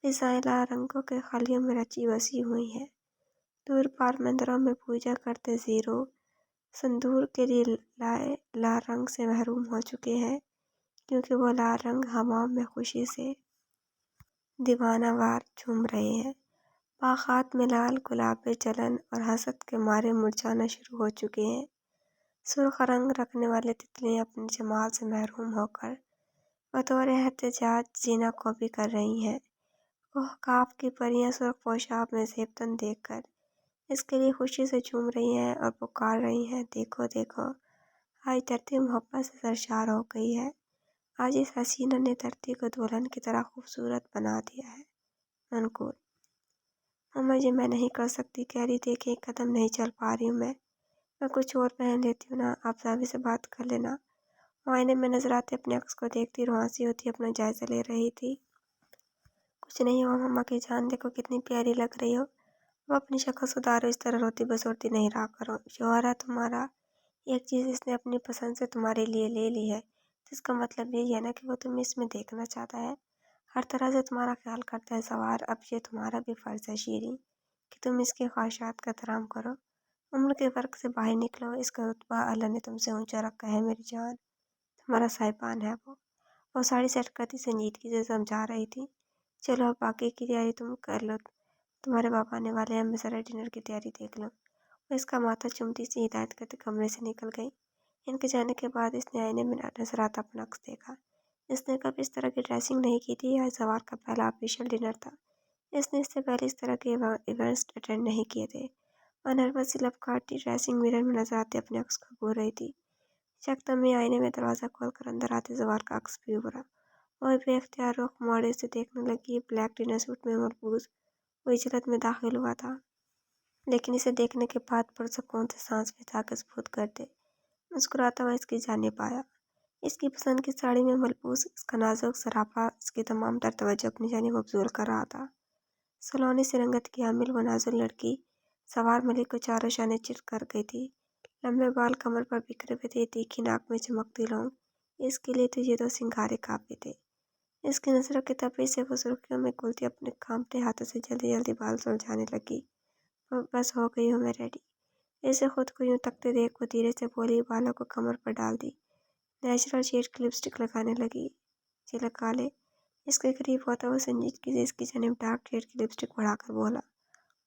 फिजाएं ला रंगों के खलियों में रची बसी हुई हैं। दूर पार मंदिरों में पूजा करते जीरो संदूर के लिए लाए लाल रंग से महरूम हो चुके हैं, क्योंकि वो लाल रंग हवाओं में खुशी से दीवानावार झूम रहे हैं। बागात में लाल गुलाबे जलन और हसद के मारे मुरझाना शुरू हो चुके हैं। सुर्ख रंग रखने वाले तितलियां अपने जमाल से महरूम होकर बतौर एहतजाज जीना को भी कर रही हैं। ओह, काफ की परियां सुर्ख पोशाक में ज़ेबतन देखकर इसके लिए खुशी से झूम रही हैं और पुकार रही हैं, देखो देखो, आज धरती मोहब्बत से सरशार हो गई है। आज इस हसीना ने धरती को दुल्हन की तरह खूबसूरत बना दिया है। मनकूर, मम्मा जी, मैं नहीं कर सकती। कह रही थी कि एक कदम नहीं चल पा रही हूँ मैं कुछ और पहन लेती हूँ ना। आप साहबी से बात कर लेना, आईने में नजर आते अपने अक्स को देखती रुआंसी होती अपना जायजा ले रही थी। कुछ नहीं हुआ मम्मा की जान, देखो कितनी प्यारी लग रही हो। वो अपनी शक्ल सुधारो, इस तरह रोती बसोरती नहीं रहा करो। शौहर है तुम्हारा, एक चीज़ इसने अपनी पसंद से तुम्हारे लिए ले ली है, तो इसका मतलब यही है ना कि वो तुम्हें इसमें देखना चाहता है, हर तरह से तुम्हारा ख्याल करता है सवार। अब ये तुम्हारा भी फ़र्ज़ है शीरीं कि तुम इसकी ख्वाहिशात का एहतराम करो, उम्र के फ़र्क से बाहर निकलो। इसका रुतबा अल्लाह ने तुमसे ऊंचा रखा है मेरी जान, तुम्हारा साहिबान है वो साड़ी सेट करती संजीदगी से समझा रही थी। चलो अब बाकी की तैयारी तुम कर लो, तुम्हारे बाबा आने वाले हैं, मैं ज़रा डिनर की तैयारी देख लूँ। वो इसका माथा चुमती सी हिदायत करते कमरे से निकल गई। इनके जाने के बाद इसने आईने में नजर आता अपना अक्स देखा। इसने कभी इस तरह की ड्रेसिंग नहीं की थी, आज सवार का पहला ऑफिशियल डिनर था। इसने इससे पहले इस तरह के इवेंट्स अटेंड नहीं किए थे। वह नर्वस सी लपकाती ड्रेसिंग मिरर में नजर आते अपने अक्स को घूर रही थी। यकदम में आईने में दरवाज़ा खोलकर अंदर आते सवार का अक्स भी उभरा और बेख्तियार रुख मोड़े से देखने लगी। ब्लैक डिनर सूट में मलबूस वो इजलत में दाखिल हुआ था, लेकिन इसे देखने के बाद पुरसकून से सांस फिजा के सबूत कर दे मुस्कुराता हुआ इसकी जानिब आया। इसकी पसंद की साड़ी में मलबूस इसका नाजुक सराफा इसकी तमाम तर तवज्जो अपनी जानिब मबजूल कर रहा था। सलोनी से रंगत की हामिल वो नाजुक लड़की सवार मलिक को चारों शाने चित कर गई थी। लंबे बाल कमर पर बिखरे हुए थे, तीखी नाक में चमकती लौंग, इसके लिए तो ये दो सिंगारे काफी थे। इसकी नजरों की तपिश से वो सुर्खियों में घुलती अपने कांपते हाथों से जल्दी जल्दी बाल सुलझाने लगी। बस हो गई हूँ मैं रेडी। इसे खुद को यूं तकते देख वो धीरे से बोली, बालों को कमर पर डाल दी, नेचुरल शेड की लिपस्टिक लगाने लगी। ये लगा ले। इसके करीब होता वो संजीदगी से इसकी जानिब डार्क शेड की लिपस्टिक बढ़ाकर बोला।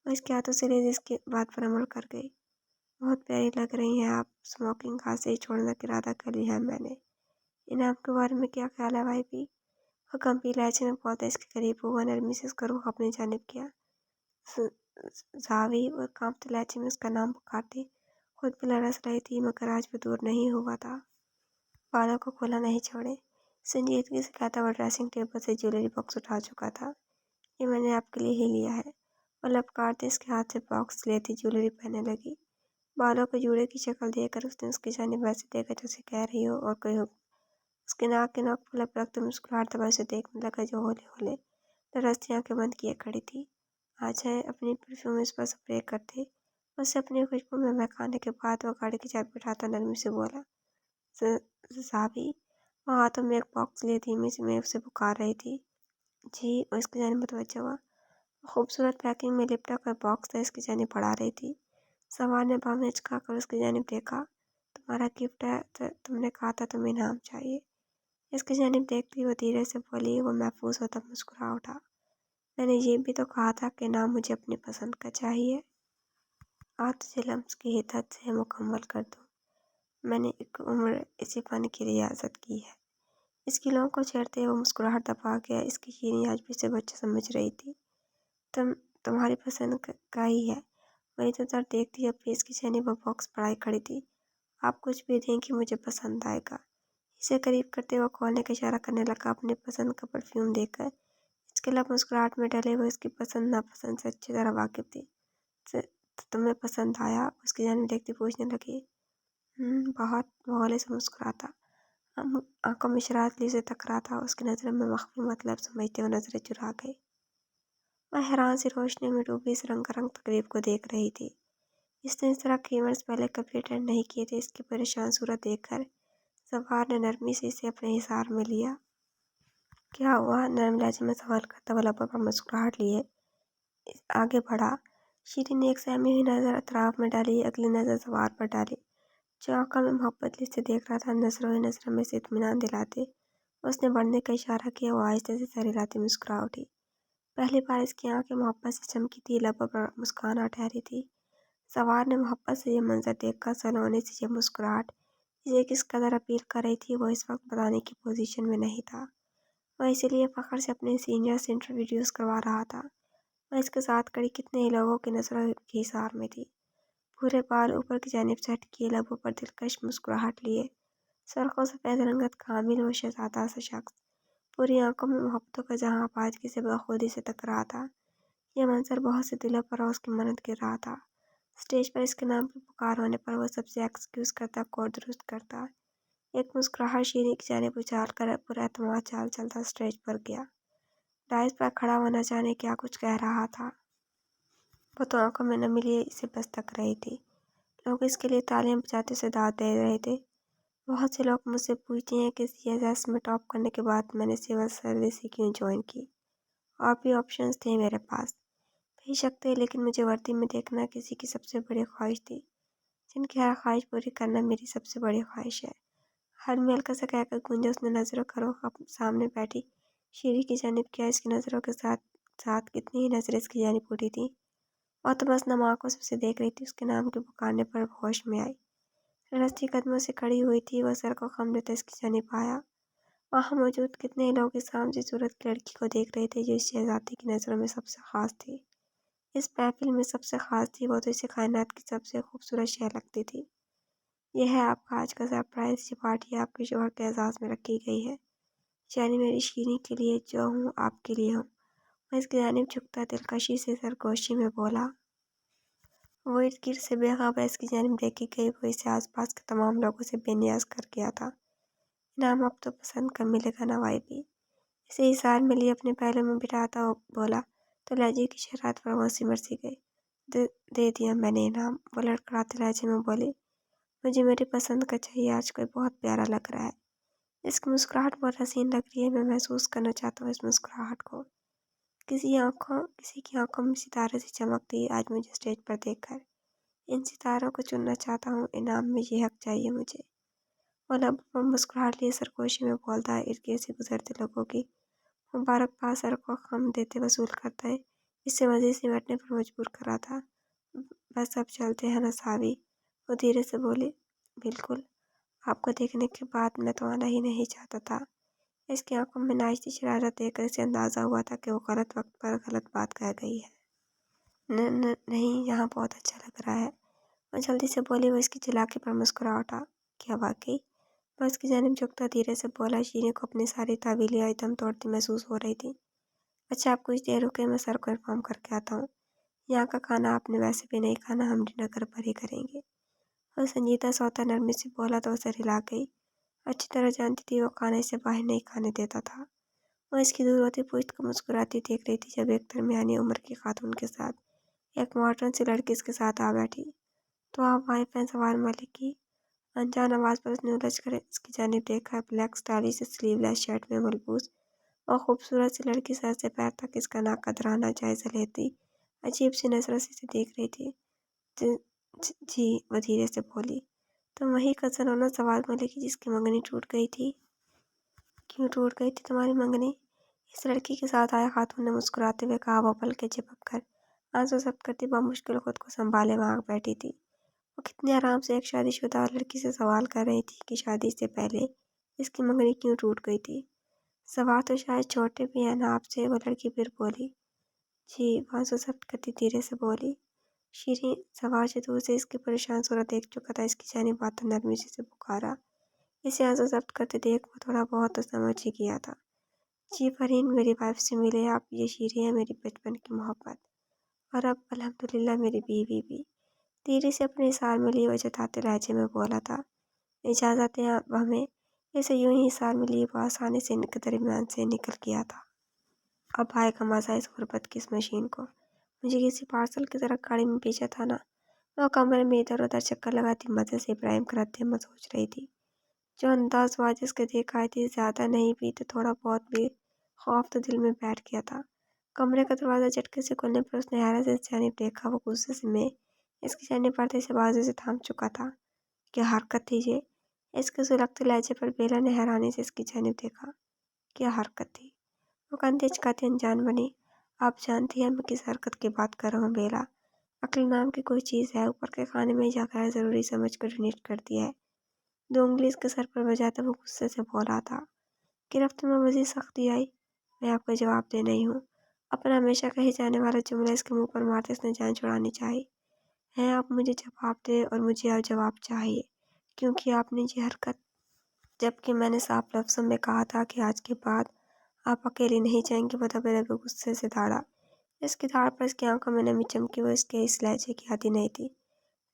वो इसके हाथों से ले इसकी बात पर अमल कर गई। बहुत प्यारी लग रही हैं आप, स्मोकिंग हाथ से ही छोड़ने का इरादा कर लिया है मैंने। इनाम के बारे में क्या ख्याल है भाई भी? वो गंभीर लहजे में पौधा इसके करीब हुआ, नरमी से उसका रुख अपनी जानिब किया। जावी और कांपते लहजे में उसका नाम पुकारती खुद भी लरस रही थी, मगर आज भी दूर नहीं हुआ था। बालों को खोला नहीं छोड़े, संजीदगी से कहता हुआ ड्रेसिंग टेबल से ज्वेलरी बॉक्स उठा चुका था। ये मैंने आपके लिए ही लिया है। और लपकारते इसके हाथ से बॉक्स लेती ज्वेलरी पहनने लगी। बालों को जूड़े की शक्ल देकर उसने उसकी जानिब वैसे देखा जैसे कह रही हो और कोई हो। उसके नाक के नोक पर लपकते मुस्कुराहट दबा उसे देखने लगा जो होले होले तरसती आंखें बंद किए खड़ी थी। आ जाए, अपनी परफ्यूम इस पर स्प्रे करते। उसे अपनी खुशबू में महकाने के बाद वो गाड़ी की चाबी उठाता नरमी से बोला, साबी। वो हाथों में एक बॉक्स लिए धीमे से में उसे पुकार रही थी। जी, वो इसकी जानिब मुतवज्जो हुआ। खूबसूरत पैकिंग में लिपटा कर बॉक्स था इसकी जानिब बढ़ा रही थी। सवार ने बाहें कर उसकी जानिब देखा। तुम्हारा गिफ्ट है, तुमने कहा था तुम्हें इनाम चाहिए। इसकी जानिब देखती वो धीरे से बोली। वो महफूज होता मुस्कुरा उठा। मैंने ये भी तो कहा था कि नाम मुझे अपनी पसंद का चाहिए। आज तुझे लम्स की हिद्दत से मुकम्मल कर दूँ। मैंने एक उम्र इसी फन की रियाजत की है। इसकी लौंग को छेड़ते वो मुस्कुराहट दबा गया। इसकी शीरीं आज भी इसे बच्चा समझ रही थी। तुम्हारी पसंद का ही है। वही तो उधर देखती अब भी इसकी जानिब वो बॉक्स पढ़ाई खड़ी थी। आप कुछ भी दें कि मुझे पसंद आएगा। इसे करीब करते वो खोलने का इशारा करने लगा। अपनी पसंद का परफ्यूम देखकर इसके लब मुस्कुराहट में डले वो इसकी पसंद नापसंद से अच्छी तरह वाकिफ थी। तो तुम्हें पसंद आया? उसकी जानिब देखती पूछने लगी। बहुत, मोहल्ले से मुस्कुराता, आंखों में शरारत ली से तक रहा था। उसकी नज़रों में मख्फी मतलब समझते हुए नजरें चुरा गई। वह हैरान सी रोशनी में डूबी इस रंगारंग तकरीब को देख रही थी। इसने इस तरह के इवेंट्स पहले कभी अटेंड नहीं किए थे। इसकी परेशान सूरत देखकर सवार ने नरमी से इसे अपने हिसार में लिया। क्या हुआ? नरम लहजे में सवाल करता हुआ लबों पर मुस्कुराहट लिए आगे बढ़ा। शीरीं ने एक सहमी हुई नज़र अतराफ में डाली, अगली नज़र सवार पर डाली जो आंखों में मोहब्बत से देख रहा था। नजरों ही नजरों में से इत्मीनान दिलाते उसने बढ़ने का इशारा किया। वो आहिस्ते से सर हिलाती मुस्कुरा उठी। पहली बार इसकी आंखें मोहब्बत से चमकी थी, लबों पर मुस्कान आ ठहरी थी। सवार ने मोहब्बत से यह मंजर देखकर सलोनी से यह मुस्कुराहट इसे किस कदर अपील कर रही थी वो इस वक्त बताने की पोजीशन में नहीं था। वह इसीलिए फख्र से अपने सीनियर से इंट्रोड्यूस करवा रहा था। वह इसके साथ खड़ी कितने ही लोगों की नजरों के हिसार में थी। पूरे बाल ऊपर की जानिब सेट किए, लबों पर दिलकश मुस्कुराहट लिए, सरखों सफ़ेद रंगत का हामिल वो शहजादा सा शख्स पूरी आंखों में मोहब्बतों का जहां आपादगी से बखुदी से तक रहा था। यह मंजर बहुत से दिलों पर उसकी मन्नत गिर रहा था। स्टेज पर इसके नाम की पुकार होने पर वह सबसे एक्सक्यूज़ करता, कोड दुरुस्त करता। एक मुस्कुराहट शीरी की जानिब उछाल कर पूरा एतमाद चाल चलता स्टेज पर गया। डाइस पर खड़ा हुआ न जाने क्या कुछ कह रहा था। वो तो आंखों में नमी लिए इसे बस तक रही थी। लोग इसके लिए तालियां बजाते उसे दाद दे रहे थे। बहुत से लोग मुझसे पूछते हैं कि CSS में टॉप करने के बाद मैंने सिविल सर्विस ही क्यों ज्वाइन की। और भी ऑप्शंस थे मेरे पास, बेशक थे, लेकिन मुझे वर्दी में देखना किसी की सबसे बड़ी ख्वाहिश थी, जिनकी हर ख्वाहिश पूरी करना मेरी सबसे बड़ी ख्वाहिश है। हर में हल्का सा कहकर गूंजा उसने नजरों का रुख सामने बैठी शीरी की जानिब किया। इसकी नज़रों के साथ साथ कितनी ही नजरें इसकी जानिब उठी थी। और तो बस नम आंखों से उसे देख रही थी। उसके नाम के पुकारने पर होश में आई। रस्ती कदमों से खड़ी हुई थी। वह सर को खम देते इसकी जानिब आया। वहाँ मौजूद कितने ही लोग इस सामसी सूरत की लड़की को देख रहे थे, जो इस शहजादी की नज़रों में सबसे खास थी। इस महफिल में सबसे खास थी वो, तो इसे कायनात की सबसे खूबसूरत शह लगती थी। यह है आपका आज का सरप्राइज। ये पार्टी आपके शोहर के एजाज़ में रखी गई है, यानी मेरी शीरी के लिए जो हूँ आपके लिए हूँ। मैं इसकी जानिब झुकता दिलकशी से सरगोशी में बोला। वो इर्द गिर्द से बेखबर इसकी जानिब देखी गई। वो इसे आसपास के तमाम लोगों से बेनियाज कर गया था। इनाम अब तो पसंद कम मिलेगा ना वाइबी। इसे इशार में लिए अपने पहलू में बिठाता वो बोला तो लहजे की शरारत पर वो सिमर सी गई। दे दिया मैंने इनाम, वो लड़खड़ाते लहजे में बोली। मुझे मेरी पसंद का चाहिए, आज कोई बहुत प्यारा लग रहा है। इसकी मुस्कुराहट बहुत हसीन लग रही है। मैं महसूस करना चाहता हूँ इस मुस्कुराहट को। किसी की आंखों में सितारे से चमकती आज मुझे स्टेज पर देखकर। इन सितारों को चुनना चाहता हूँ, इनाम में ये हक चाहिए मुझे। वो लब पर मुस्कुराहट लिए सरगोशी में बोलता है। इर्द गिर्द से गुजरते लोगों की मुबारकबाद सर को खम देते वसूल करता है। इससे मज़ीद सिमटने पर मजबूर करा था। बस अब चलते हैं ना सावी, वो धीरे से बोली। बिल्कुल, आपको देखने के बाद मैं तो आना ही नहीं चाहता था। इसकी आंखों में नाचती शरारत देखकर इसे अंदाज़ा हुआ था कि वो गलत वक्त पर गलत बात कह गई है। नहीं, यहाँ बहुत अच्छा लग रहा है, वो जल्दी से बोली। वो इसकी चिल्लाके पर मुस्कुरा उठा। क्या वाकई? मैं उसकी जानिब झुकता धीरे से बोला। शीरी को अपनी सारी तावीलियाँ एकदम तोड़ती महसूस हो रही थी। अच्छा, आप कुछ देर रुके, मैं सर को इन्फॉर्म करके आता हूँ। यहाँ का खाना आपने वैसे भी नहीं खाना, हम डिनर घर पर ही करेंगे। और संजीदा सौता नरमी से बोला तो सर हिला गई। अच्छी तरह जानती थी वो खाना इसे बाहर नहीं खाने देता था। वो इसकी दूर होती पुश्त को मुस्कुराती देख रही थी जब एक दरमियानी उम्र की खातून के साथ एक मॉडर्न सी लड़की इसके साथ आ बैठी। तो आप वाइफ हैं सवार मलिक की? अनजान आवाज़ पर उसने उलझ कर इसकी जानिब देखा। ब्लैक स्टाइलिश स्लीवलेस शर्ट में मलबूस और खूबसूरत सी लड़की सर से पैर तक इसका नाकदराना जायजा लेती अजीब सी नजरों से इसे देख रही थी। जी, वो धीरे से बोली। तुम वही कज़न हो ना सवार मलिक की जिसकी मंगनी टूट गई थी? क्यों टूट गई थी तुम्हारी मंगनी? इस लड़की के साथ आया खातून ने मुस्कुराते हुए कहा। वो पल के चिपक कर आंसू जब्त करती बामुश्किल खुद को संभाले वहाँ बैठी थी। वो कितने आराम से एक शादीशुदा लड़की से सवाल कर रही थी कि शादी से पहले इसकी मंगनी क्यों टूट गई थी। सवाल तो शायद छोटे भी हैं ना आपसे, वो लड़की फिर बोली। जी, वो आंसू जब्त करती धीरे से बोली। शीरी सवार से दूर से इसकी परेशान सूरत देख चुका था। इसकी जानिब बात नरमी से पुकारा। इसे आंसू जब्त करते देख वो थोड़ा बहुत तो समझ ही गया था। जी फरहीन, मेरी वाइफ से मिले आप। ये शीरी है मेरी बचपन की मोहब्बत, और अब अल्हम्दुलिल्लाह मेरी बीवी भी। धीरे से अपने इशार में लिए वो जताते लहजे में बोला था। इजाज़त है आप हमें। इसे यूं ही इशार में लिए वो आसानी से इनके दरमियान से निकल गया था। अब आएगा मज़ा इस गुर्बत की इस मशीन को। मुझे किसी पार्सल की तरह गाड़ी में पीछा था ना। वो कमरे में इधर उधर चक्कर लगाती मज़े से इब्राहिम का रद्द सोच रही थी। जो अंदाज वो आज इसके देख आई थी, ज़्यादा नहीं भी तो थोड़ा बहुत भी खौफ तो दिल में बैठ गया था। कमरे का दरवाज़ा झटके से खुलने पर उसने हैरत से इस जानिब देखा। वो गुस्से से में इसकी जानिब बढ़ते से बाजू से थाम चुका था। क्या हरकत थी ये? इसके सुलगते लहजे पर बेला ने हैरानी से इसकी जानिब देखा। क्या हरकत थी? वो कंधे चकाती अनजान बनी। आप जानती हैं मैं किस हरकत की बात कर रहा हूँ बेला? अक्ल नाम की कोई चीज़ है ऊपर के खाने में या गैर ज़रूरी समझ कर डोनेट कर दिया है। 2 उंगली इसके सर पर बजाते वो गुस्से से बोला था। गिरफ्त में मज़ीद सख्ती आई। मैं आपको जवाब दे नहीं हूँ। अपना हमेशा कही जाने वाला जुमला इसके मुंह पर मारते इसने जान छुड़ानी चाहिए। हैं आप मुझे जवाब दे और मुझे अब जवाब चाहिए क्योंकि आपने ये हरकत, जबकि मैंने साफ लफ्ज़ों में कहा था कि आज के बाद आप अकेली नहीं जाएंगी। वो दबे दबे गुस्से से दाड़ा। इसकी दाढ़ पर इसकी आंखों में नमी चमकी। वो इसके इस लहजे की आदि नहीं थी।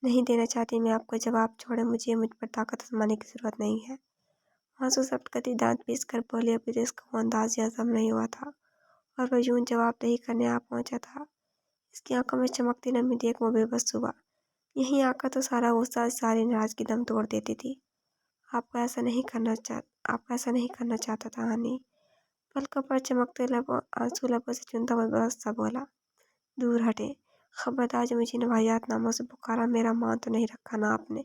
नहीं देना चाहती मैं आपको जवाब, छोड़े मुझे, मुझ पर ताकत आजमाने की ज़रूरत नहीं है। आंसू सटकती दांत पीस कर बोली, अभी तो इसका वो अंदाज ही हजम नहीं हुआ था और वह यूं जवाबदेही करने आ पहुंचा था। इसकी आंखों में चमकती नमी देख वो बेबस हुआ। यहीं आकर तो सारा गुस्सा, सारी नाराजगी दम तोड़ देती थी। आपको ऐसा नहीं करना चाहता था हनी। पलकों पर चमकते लबों, आंसू लबों से चुनता हुआ बेबस सा बोला, दूर हटे। खबरदार जो मुझे इन वाहियात नामों से पुकारा, मेरा मान तो नहीं रखा ना आपने।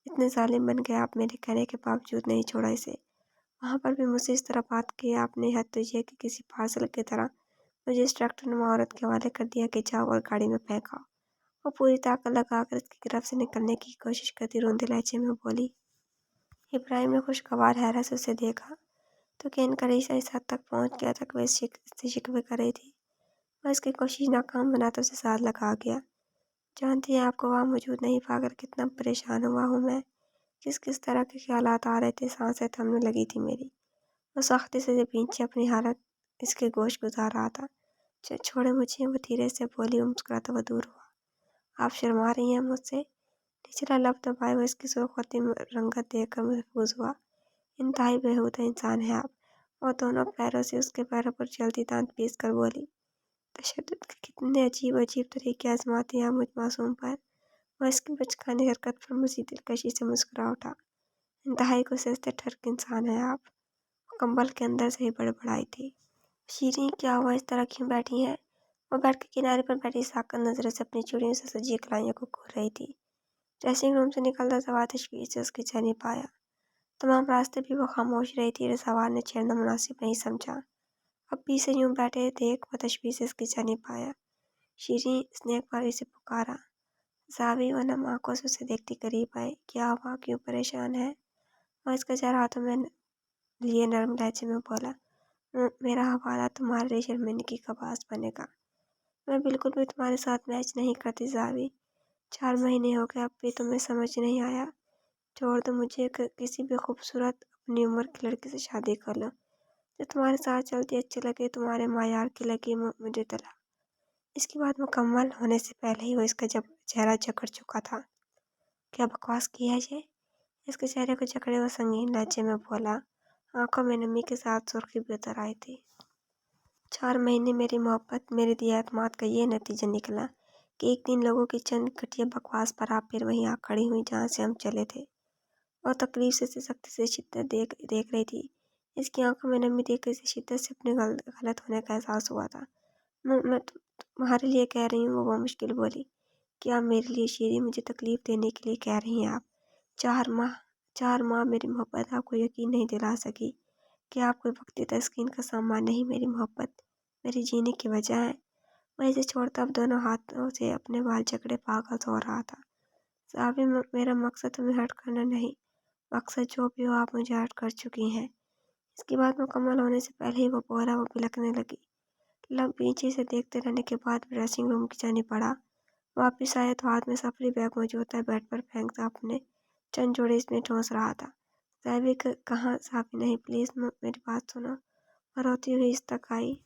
इतने जालिम बन गए आप, मेरे कहने के बावजूद नहीं छोड़ा इसे। वहां पर भी मुझसे इस तरह बात की आपने। हद तो ये कि किसी पार्सल की तरह मुझे इस ट्रैक्टर औरत के हवाले कर दिया कि जाओ और गाड़ी में फेंका। वो पूरी ताकत लगाकर इसकी गिरफ्त से निकलने की कोशिश करती रोंदे लहजे में बोली। इब्राहिम ने खुशगवार हैरत से उसे देखा तो कि इनका रिश्ता इस हद तक पहुंच गया था कि वह इससे शिकवे कर रही थी। वह इसकी कोशिश नाकाम बनाते उसे साथ लगा गया। जानती हैं आपको वहाँ मौजूद नहीं पाकर कितना परेशान हुआ हूँ मैं। किस किस तरह के ख्यालात आ रहे थे, सांसें थमने लगी थी मेरी। वो सख्ती से जब पीछे अपनी हालत इसके गोश गुजार रहा था। छोड़े मुझे, वो धीरे से बोली। वो मुस्कुराता हुआ दूर हुआ। आप शर्मा रही हैं मुझसे? निचला लब दबाए वो इसकी सुर्खती रंगत देखकर महफूज हुआ। इंतहाई बेहुदा इंसान है आप। वो दोनों पैरों से उसके पैरों पर चलती दांत पीस कर बोली। तशद्दुद के कितने अजीब अजीब तरीके आजमाते हैं आप मुझ मासूम पर। वह इसकी बचकानी हरकत पर मजीद दिलकशी से मुस्कुरा उठा। इंतहाई गुस्से ठरक इंसान है आप। वो कंबल के अंदर से ही बड़बड़ाई थी। शीरीं, क्या हुआ, इस तरह क्यों बैठी है? वो बेड के किनारे पर बैठी साकत नजरों से अपनी चूड़ियों से सजी कलाइयों को घूर रही थी। ड्रेसिंग रूम से निकलता सवार तशवीश से उसकी चैनी पाया। तमाम रास्ते भी वो खामोश रही थी। सवार ने छेड़ना मुनासिब नहीं समझा। अब भी से यूं बैठे देख वो तशवीश से उसकी चैनी पाया। शीरीं, इसने एक बार इसे पुकारा। जावी व नम आंखों से उसे देखती करीब आई। क्या हुआ, क्यों परेशान है? वह इसका चेहरा हाथों में लिए नरम लहजे में बोला, मेरा हवाला तुम्हारे लिए शर्मिंदगी का बास बनेगा। मैं बिल्कुल भी तुम्हारे साथ मैच नहीं करती जावी। 4 महीने हो गए, अब भी तुम्हें समझ नहीं आया। छोड़ दो मुझे, किसी भी खूबसूरत अपनी उम्र की लड़की से शादी कर लो जो तुम्हारे साथ चलती अच्छी लगे, तुम्हारे मायार की लगी। मुझे तला। इसकी बात मुकम्मल होने से पहले ही वो इसका जब चेहरा जकड़ चुका था। क्या बकवास की है ये? इसके चेहरे को जकड़े हुए संगीन लहजे में बोला। आंखों में नमी के साथ सुर्खी भी उतर आई थी। 4 महीने मेरी मोहब्बत, मेरी दिया एतमाद का ये नतीजा निकला कि एक दिन लोगों की चंद घटिया बकवास पर आप फिर वहीं आ खड़ी हुई जहाँ से हम चले थे। और तकलीफ से सख्ती से शिद्दत देख रही थी। इसकी आंखों में नमी देख इसे शिद्दत से अपने गलत होने का एहसास हुआ था। मैं तुम्हारे लिए कह रही हूँ, वो मुश्किल बोली। क्या मेरे लिए? शीरी, मुझे तकलीफ देने के लिए कह रही हैं आप? 4 माह, 4 माह मेरी मोहब्बत आपको यकीन नहीं दिला सकी कि आप कोई वक्ती तस्कीन का सामान नहीं, मेरी मोहब्बत मेरे जीने की वजह है। मैं इसे छोड़ता अब दोनों हाथों से अपने बाल जकड़े पागल सो रहा था। साहबी, मेरा मकसद तुम्हें हर्ट करना नहीं। मकसद जो भी हो, आप मुझे हर्ट कर चुकी हैं। इसकी बात मुकम्मल होने से पहले ही वो बोला। वो बिलखने लगी। लब पीछे से देखते रहने के बाद ड्रेसिंग रूम की जाने पड़ा। वापिस आया तो हाथ में सफरी बैग मौजूद था। बेड पर फेंकता अपने चंद जोड़े इसमें ठोंस रहा था। साहबी, कहाँ? साहबी, नहीं, प्लीज़ मेरी बात सुनो। और रोती हुई इस तक आई।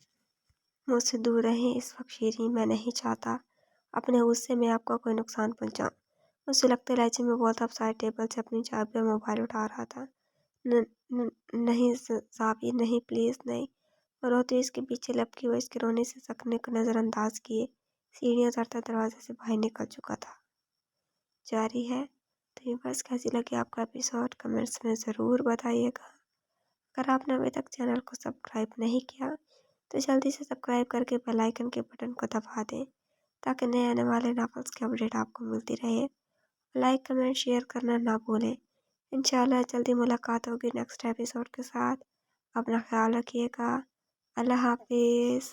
मुझसे दूर रहें इस वक्त शीरीं, मैं नहीं चाहता अपने गुस्से में आपको कोई नुकसान पहुंचाऊं। मुझसे लगते लहजे में बोलता अब साइड टेबल से अपनी चाबी और मोबाइल उठा रहा था। न, न, नहीं साबी, नहीं, प्लीज़ नहीं। और रोते इसके पीछे लपकी हुई इसके रोने से सकने को नज़रअंदाज किए सीढ़ियाँ उतरता दरवाजे से बाहर निकल चुका था। जारी है। तो ये बस कैसी लगी आपका एपिसोड कमेंट्स में ज़रूर बताइएगा। अगर आपने अभी तक चैनल को सब्सक्राइब नहीं किया तो जल्दी से सब्सक्राइब करके बेल आइकन के बटन को दबा दें ताकि नए आने वाले नॉवेल्स की अपडेट आपको मिलती रहे। लाइक कमेंट शेयर करना ना भूलें। इंशाल्लाह जल्दी मुलाकात होगी नेक्स्ट एपिसोड के साथ। अपना ख्याल रखिएगा। अल्लाह हाफिज़।